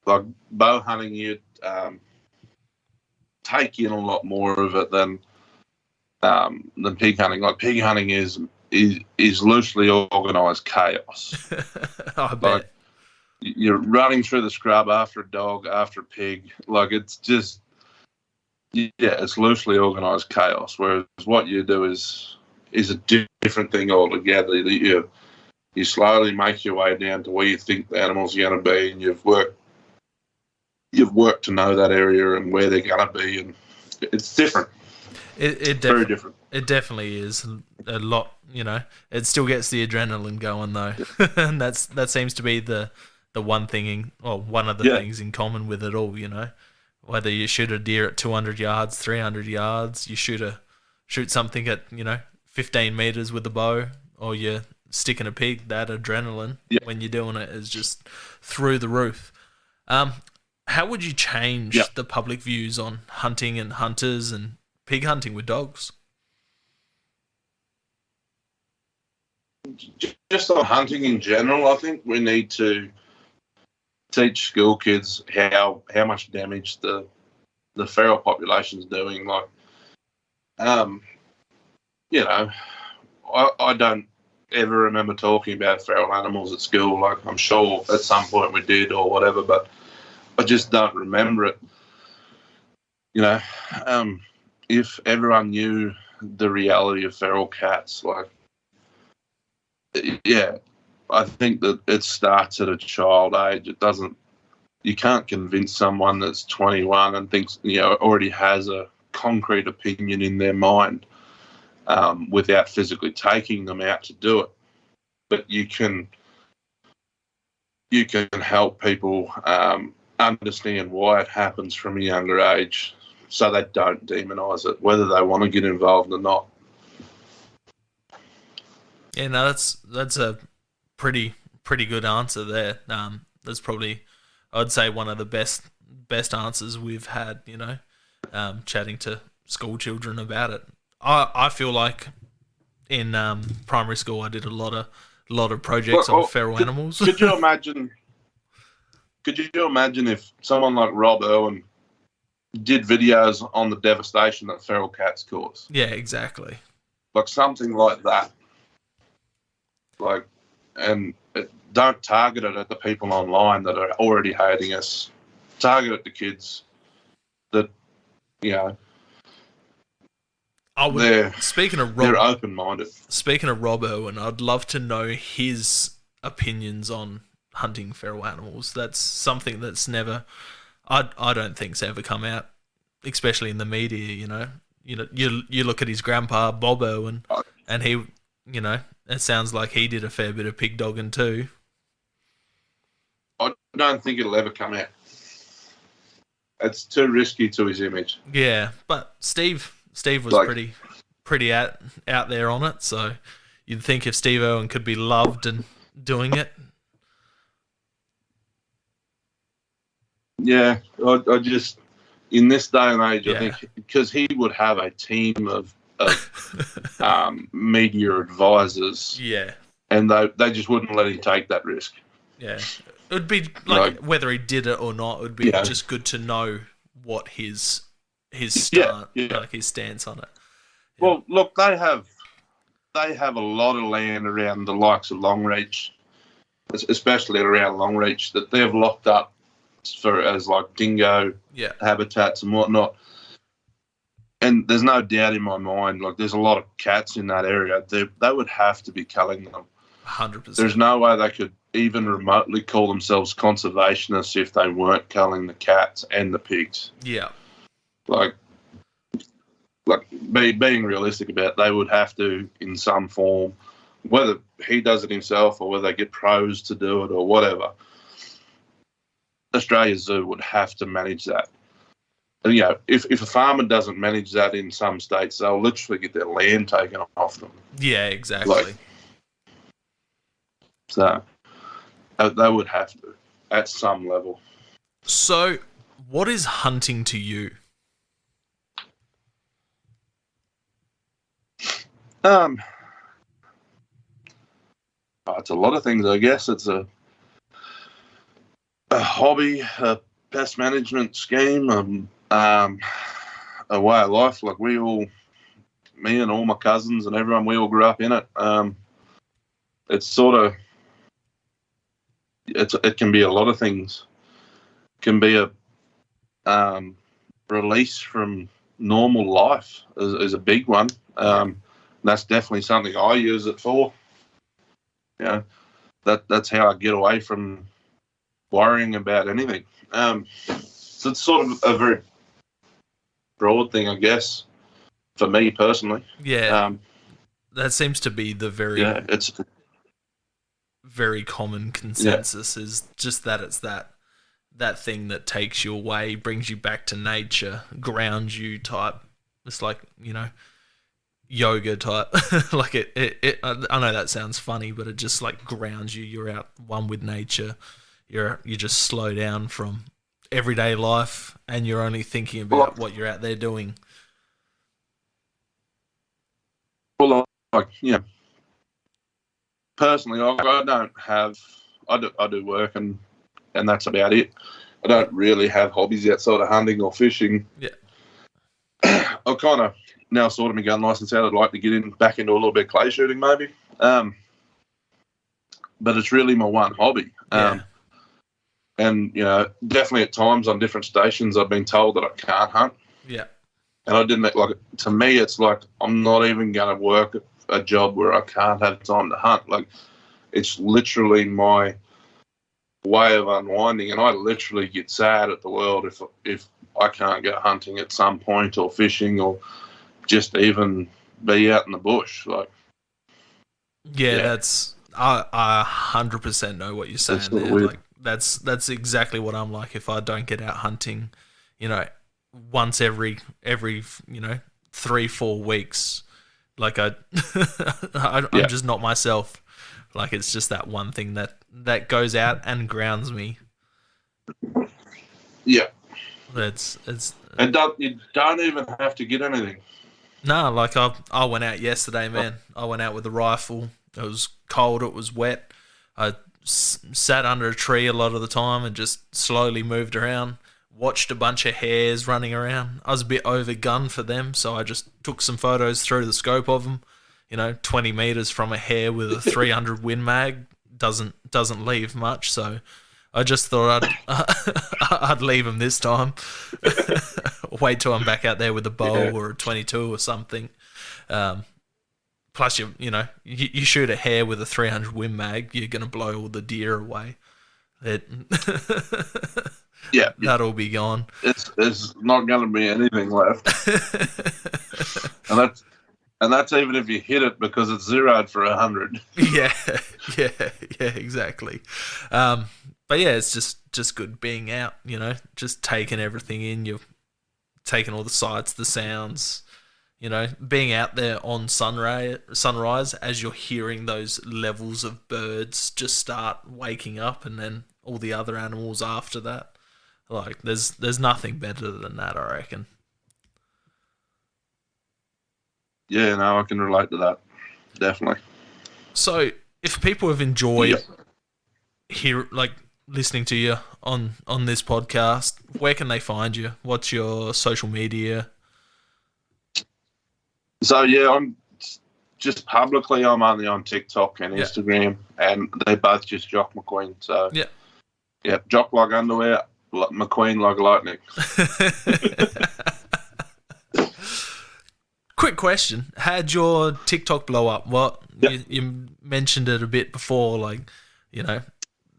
like bow hunting, you'd take in a lot more of it than pig hunting. Like, pig hunting is loosely organised chaos. I bet. you're running through the scrub after a dog, after a pig. Like, it's just, yeah, it's loosely organised chaos. Whereas what you do is a different thing altogether. That you slowly make your way down to where you think the animals are going to be, and you've worked to know that area and where they're going to be, and it's different. Very different. It definitely is a lot. It still gets the adrenaline going though, and that seems to be the one thing, one of the things in common with it all. Whether you shoot a deer at 200 yards, 300 yards, you shoot something at 15 meters with a bow, or you're sticking a pig. That adrenaline when you're doing it is just through the roof. How would you change the public views on hunting and hunters and pig hunting with dogs? Just on hunting in general, I think we need to teach school kids how much damage the feral population is doing. Like, I don't ever remember talking about feral animals at school. Like, I'm sure at some point we did or whatever, but I just don't remember it. If everyone knew the reality of feral cats, like, I think that it starts at a child age. It doesn't. You can't convince someone that's 21 and thinks already has a concrete opinion in their mind without physically taking them out to do it. But you can help people understand why it happens from a younger age, so they don't demonise it, whether they want to get involved or not. Yeah, no, that's a pretty good answer there. That's probably, I'd say, one of the best answers we've had. Chatting to school children about it. I feel like in primary school I did a lot of projects on feral animals. Could you imagine? Could you imagine if someone like Rob Irwin did videos on the devastation that feral cats cause? Yeah, exactly. Like something like that. Like, and don't target it at the people online that are already hating us. Target it to kids that, speaking of Rob, they're open-minded. Speaking of Rob Irwin, I'd love to know his opinions on hunting feral animals. That's something that's never, I don't think's ever come out, especially in the media. You look at his grandpa Bob Irwin, and he, it sounds like he did a fair bit of pig dogging too. I don't think it'll ever come out. It's too risky to his image. Yeah, but Steve was pretty out there on it, so you'd think if Steve Irwin could be loved and doing it. Yeah, I just, in this day and age, I think, because he would have a team of media advisors. Yeah. And they just wouldn't let him take that risk. Yeah. It would be like whether he did it or not, it would be just good to know what his stance, like his stance on it. Yeah. Well, look, they have a lot of land around the likes of Longreach, especially around Longreach, that they've locked up as like dingo habitats and whatnot. And there's no doubt in my mind, like, there's a lot of cats in that area. They would have to be culling them. 100%. There's no way they could even remotely call themselves conservationists if they weren't culling the cats and the pigs. Yeah. Like being realistic about it, they would have to, in some form, whether he does it himself or whether they get pros to do it or whatever, Australia Zoo would have to manage that. And, if a farmer doesn't manage that in some states, they'll literally get their land taken off them. Yeah, exactly. So they would have to, at some level. So, what is hunting to you? It's a lot of things, I guess. It's a hobby, a pest management scheme, a way of life. Like, me and all my cousins and everyone, we all grew up in it. It's sort of, it can be a lot of things. It can be a release from normal life is a big one. That's definitely something I use it for. You know, that's how I get away from worrying about anything. So it's sort of a very broad thing, I guess, for me personally. Yeah, that seems to be the very common consensus is just that it's that thing that takes you away, brings you back to nature, grounds you type. It's like, yoga type. Like I know that sounds funny, but it just like grounds you. You're out one with nature. You just slow down from everyday life, and you're only thinking about what you're out there doing. Well, personally, I do work and that's about it. I don't really have hobbies outside of hunting or fishing. Yeah. I've kind of now sorted my gun license out. I'd like to get back into a little bit of clay shooting maybe. But it's really my one hobby. And, definitely at times on different stations I've been told that I can't hunt. Yeah. And I didn't, to me, it's like I'm not even going to work a job where I can't have time to hunt. Like, it's literally my way of unwinding, and I literally get sad at the world if I can't go hunting at some point or fishing or just even be out in the bush. Like, that's I 100% know what you're saying there. Like, that's exactly what I'm like if I don't get out hunting, once every 3-4 weeks. Like I'm just not myself. Like, it's just that one thing that goes out and grounds me. Yeah. And you don't even have to get anything. No, like I went out yesterday, man. I went out with a rifle. It was cold. It was wet. I sat under a tree a lot of the time and just slowly moved around. Watched a bunch of hares running around. I was a bit overgunned for them, so I just took some photos through the scope of them. 20 meters from a hare with a 300 Win Mag doesn't leave much, so I just thought I'd leave them this time. Wait till I'm back out there with a bow or a 22 or something. Plus, you shoot a hare with a 300 Win Mag, you're gonna blow all the deer away. That'll be gone. There's not gonna be anything left, and that's even if you hit it because it's zeroed for 100. Yeah, exactly. But yeah, it's just good being out, just taking everything in. You're taking all the sights, the sounds, being out there on sunrise as you're hearing those levels of birds just start waking up, and then all the other animals after that. Like, there's nothing better than that, I reckon. Yeah, no, I can relate to that. Definitely. So, if people have enjoyed listening to you on this podcast, where can they find you? What's your social media? So, I'm just publicly, I'm only on TikTok and Instagram, and they're both just Jock Mcqueen. So, Jock like underwear, McQueen like lightning. Quick question: how'd your TikTok blow up? You mentioned it a bit before. Like,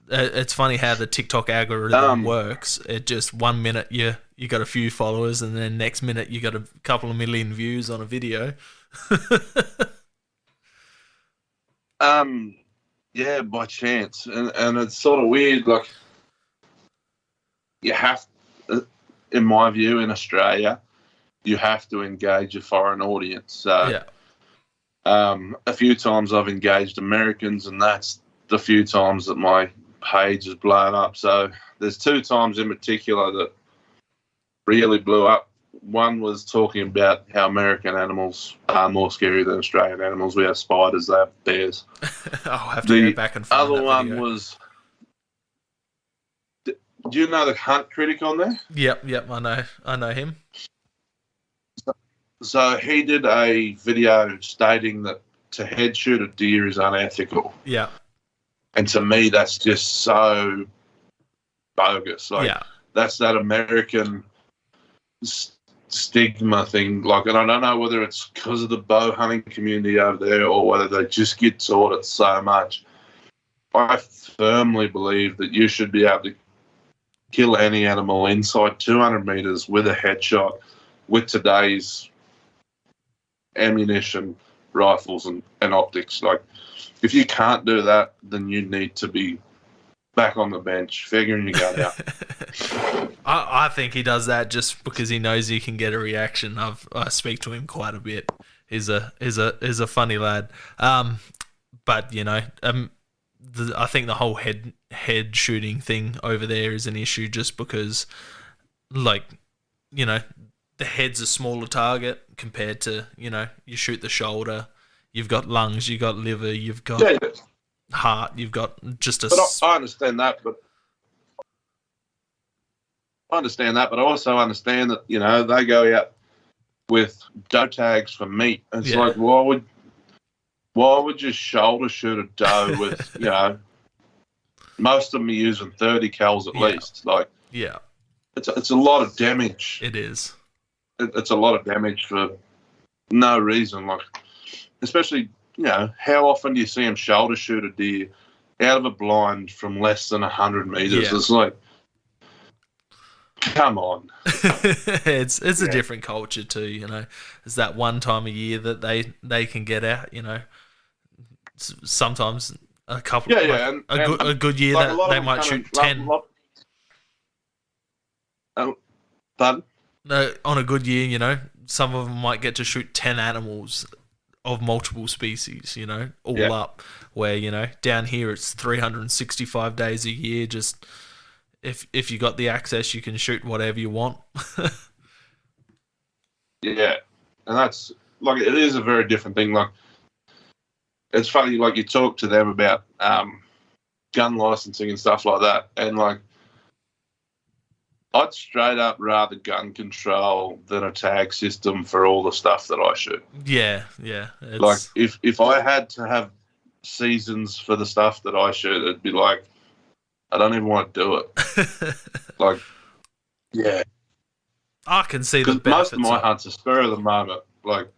it's funny how the TikTok algorithm works. It just 1 minute you got a few followers, and then next minute you got a couple of million views on a video. By chance, and it's sort of weird. Like, you have, in my view, in Australia, you have to engage a foreign audience. So, a few times I've engaged Americans, and that's the few times that my page has blown up. So, there's 2 times in particular that really blew up. One was talking about how American animals are more scary than Australian animals. We have spiders, they have bears. I'll have to go back and find the other one video. was, do you know the Hunt Critic on there? Yep, I know him. So he did a video stating that to head shoot a deer is unethical. Yeah. And to me, that's just so bogus. Like, that's that American stigma thing. Like, and I don't know whether it's because of the bow hunting community over there or whether they just get taught it so much. I firmly believe that you should be able to kill any animal inside 200 meters with a headshot with today's ammunition, rifles, and optics. Like, if you can't do that, then you need to be back on the bench, figuring your gun out. I think he does that just because he knows he can get a reaction. I speak to him quite a bit. He's a funny lad. But you know, I think the whole head shooting thing over there is an issue just because, like, you know, the head's a smaller target compared to, you know, you shoot the shoulder, you've got lungs, you've got liver, you've got heart, you've got just a... But I understand that, but I also understand that, you know, they go out with doe tags for meat. It's like, why would you shoulder shoot a doe with, you know, most of them are using 30 cals at least. Like, it's a lot of damage. It is. It's a lot of damage for no reason. Like, especially, you know, how often do you see them shoulder shoot a deer out of a blind from less than 100 meters? It's like, come on. It's a different culture too, you know. It's that one time a year that they can get out, you know. Sometimes a couple, a good year like that they might shoot 10. Pardon? No, on a good year, you know, some of them might get to shoot 10 animals of multiple species, you know, all up. Where, you know, down here it's 365 days a year. Just if you got the access, you can shoot whatever you want. And that's like, it is a very different thing. Like, it's funny, like, you talk to them about gun licensing and stuff like that, and like, I'd straight up rather gun control than a tag system for all the stuff that I shoot. Yeah. Like, if I had to have seasons for the stuff that I shoot, it'd be like, I don't even want to do it. Like, I can see the benefits. Most of my hunts are spur of the moment. Like,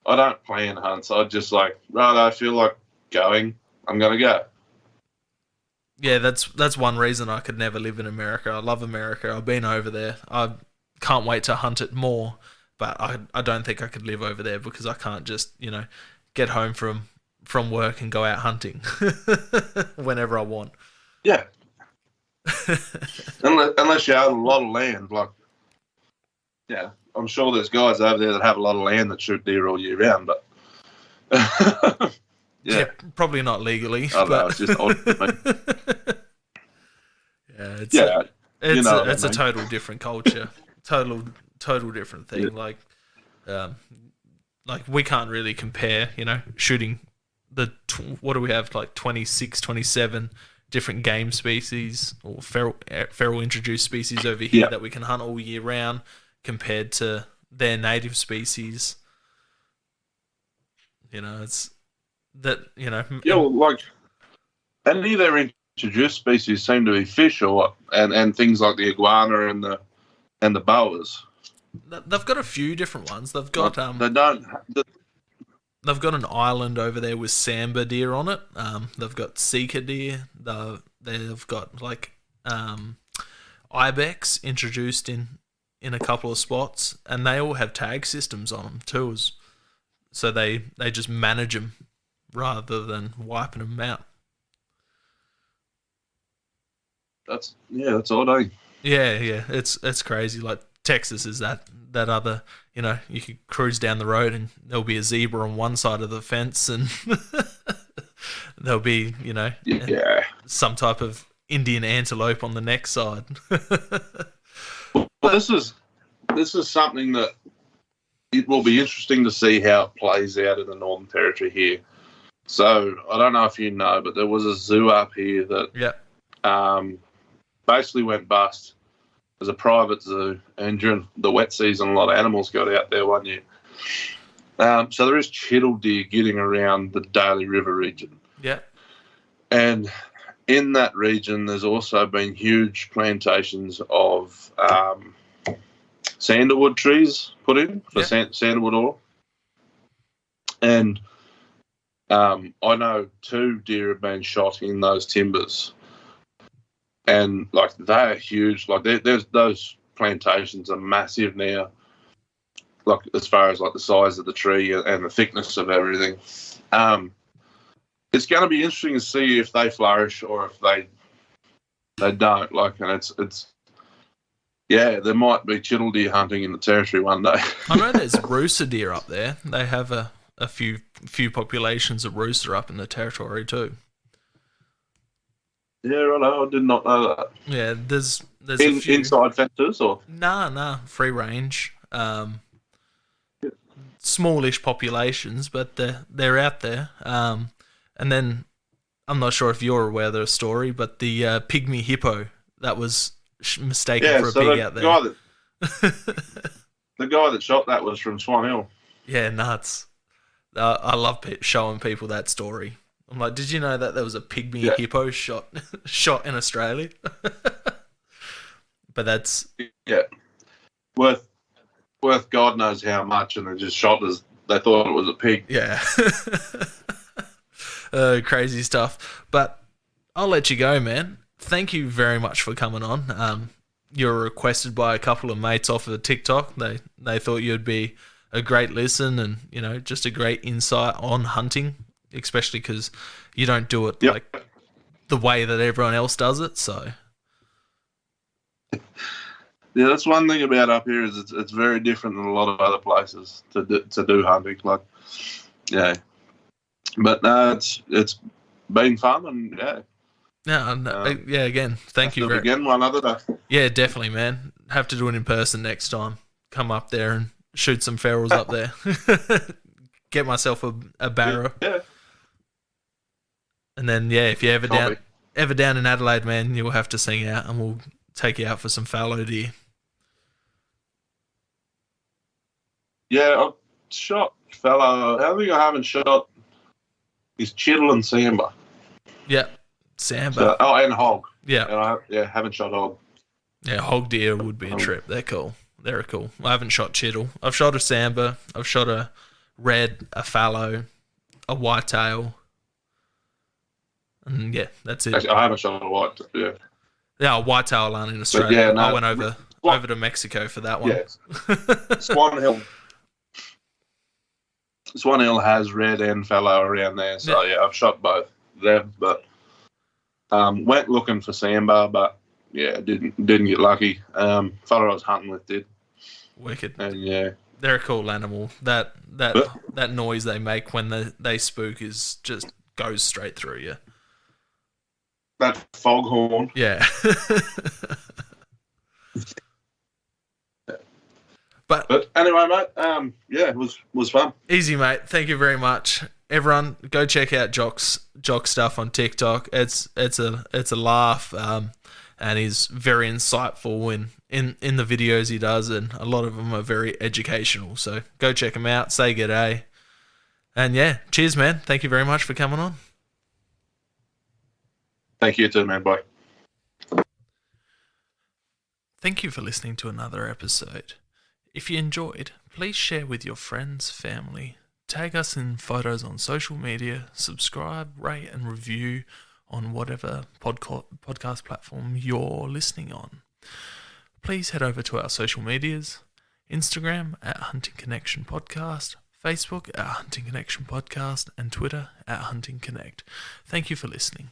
I don't plan hunts. I just like, right, I feel like going, I'm going to go. Yeah, that's one reason I could never live in America. I love America. I've been over there. I can't wait to hunt it more, but I don't think I could live over there because I can't just, you know, get home from work and go out hunting whenever I want. Yeah. Unless you have a lot of land, like, yeah, I'm sure there's guys over there that have a lot of land that shoot deer all year round, but yeah, probably not legally. I don't know, it's just odd to me. It's a total different culture, total different thing. Yeah. Like we can't really compare, you know, shooting what do we have, like 26, 27 different game species or feral introduced species over here that we can hunt all year round compared to their native species. You know, it's that, you know. Yeah, well, like, any of their introduced species seem to be fish and things like the iguana and the boas. They've got a few different ones. They've got They've got an island over there with sambar deer on it. They've got sika deer. They've got like ibex introduced in a couple of spots, and they all have tag systems on them too. So they just manage them rather than wiping them out. That's odd, eh? Yeah, it's crazy. Like Texas is that other, you know, you could cruise down the road and there'll be a zebra on one side of the fence and there'll be, you know, some type of Indian antelope on the next side. Well, this is something that it will be interesting to see how it plays out in the Northern Territory here. So I don't know if you know, but there was a zoo up here that basically went bust. It was a private zoo, and during the wet season, a lot of animals got out there one year. So there is chital deer getting around the Daly River region. Yeah. And in that region, there's also been huge plantations of sandalwood trees put in for sandalwood oil. And I know 2 deer have been shot in those timbers. And, like, they're huge. Like, there's those plantations are massive now, like, as far as, like, the size of the tree and the thickness of everything. It's going to be interesting to see if they flourish or if they don't. Like, and it's there might be chittle deer hunting in the territory one day. I know there's rooster deer up there. They have a few populations of rooster up in the territory too. Yeah, right. I did not know that. Yeah, there's a few. Inside fences or Nah, free range. Smallish populations, but they're out there. And then I'm not sure if you're aware of the story, but the pygmy hippo that was mistaken for a pig out there. The guy that shot that was from Swan Hill. Yeah, nuts. I love showing people that story. I'm like, did you know that there was a pygmy hippo shot in Australia? But that's worth God knows how much, and they just shot as they thought it was a pig. Yeah. Crazy stuff. But I'll let you go, man. Thank you very much for coming on. You were requested by a couple of mates off of TikTok. They thought you'd be a great listen and, just a great insight on hunting, especially because you don't do it like the way that everyone else does it. So, yeah, that's one thing about up here is it's very different than a lot of other places to do hunting. Like, yeah, but no, it's been fun and again, thank you very again one other day. Yeah, definitely, man. Have to do it in person next time. Come up there and shoot some ferals up there. Get myself a barrow. Yeah. And then if you're ever down in Adelaide, man, you'll have to sing out and we'll take you out for some fallow deer. Yeah, I've shot fallow. I think I haven't shot is chittle and samba. Yeah, samba. And hog. Yeah. And I haven't shot hog. Yeah, hog deer would be a trip. They're cool. They're cool. I haven't shot chittle. I've shot a samba. I've shot a red, a fallow, a whitetail. And that's it. Actually, I haven't shot a white. Yeah. Yeah, a whitetail aren't in Australia. I went over to Mexico for that one. Yeah. Swan Hill has red and fallow around there, so I've shot both them. But went looking for samba, but didn't get lucky. Fellow I was hunting with did. Wicked. And they're a cool animal. That noise they make when they spook is just goes straight through you. That foghorn. Yeah. But anyway, mate, it was fun. Easy, mate. Thank you very much. Everyone, go check out Jock's stuff on TikTok. It's a laugh, and he's very insightful in the videos he does, and a lot of them are very educational. So go check him out. Say g'day, and cheers, man. Thank you very much for coming on. Thank you too, man. Bye. Thank you for listening to another episode. If you enjoyed, please share with your friends, family, tag us in photos on social media, subscribe, rate and review on whatever podcast platform you're listening on. Please head over to our social medias, Instagram at Hunting Connection Podcast, Facebook at Hunting Connection Podcast, and Twitter at Hunting Connect. Thank you for listening.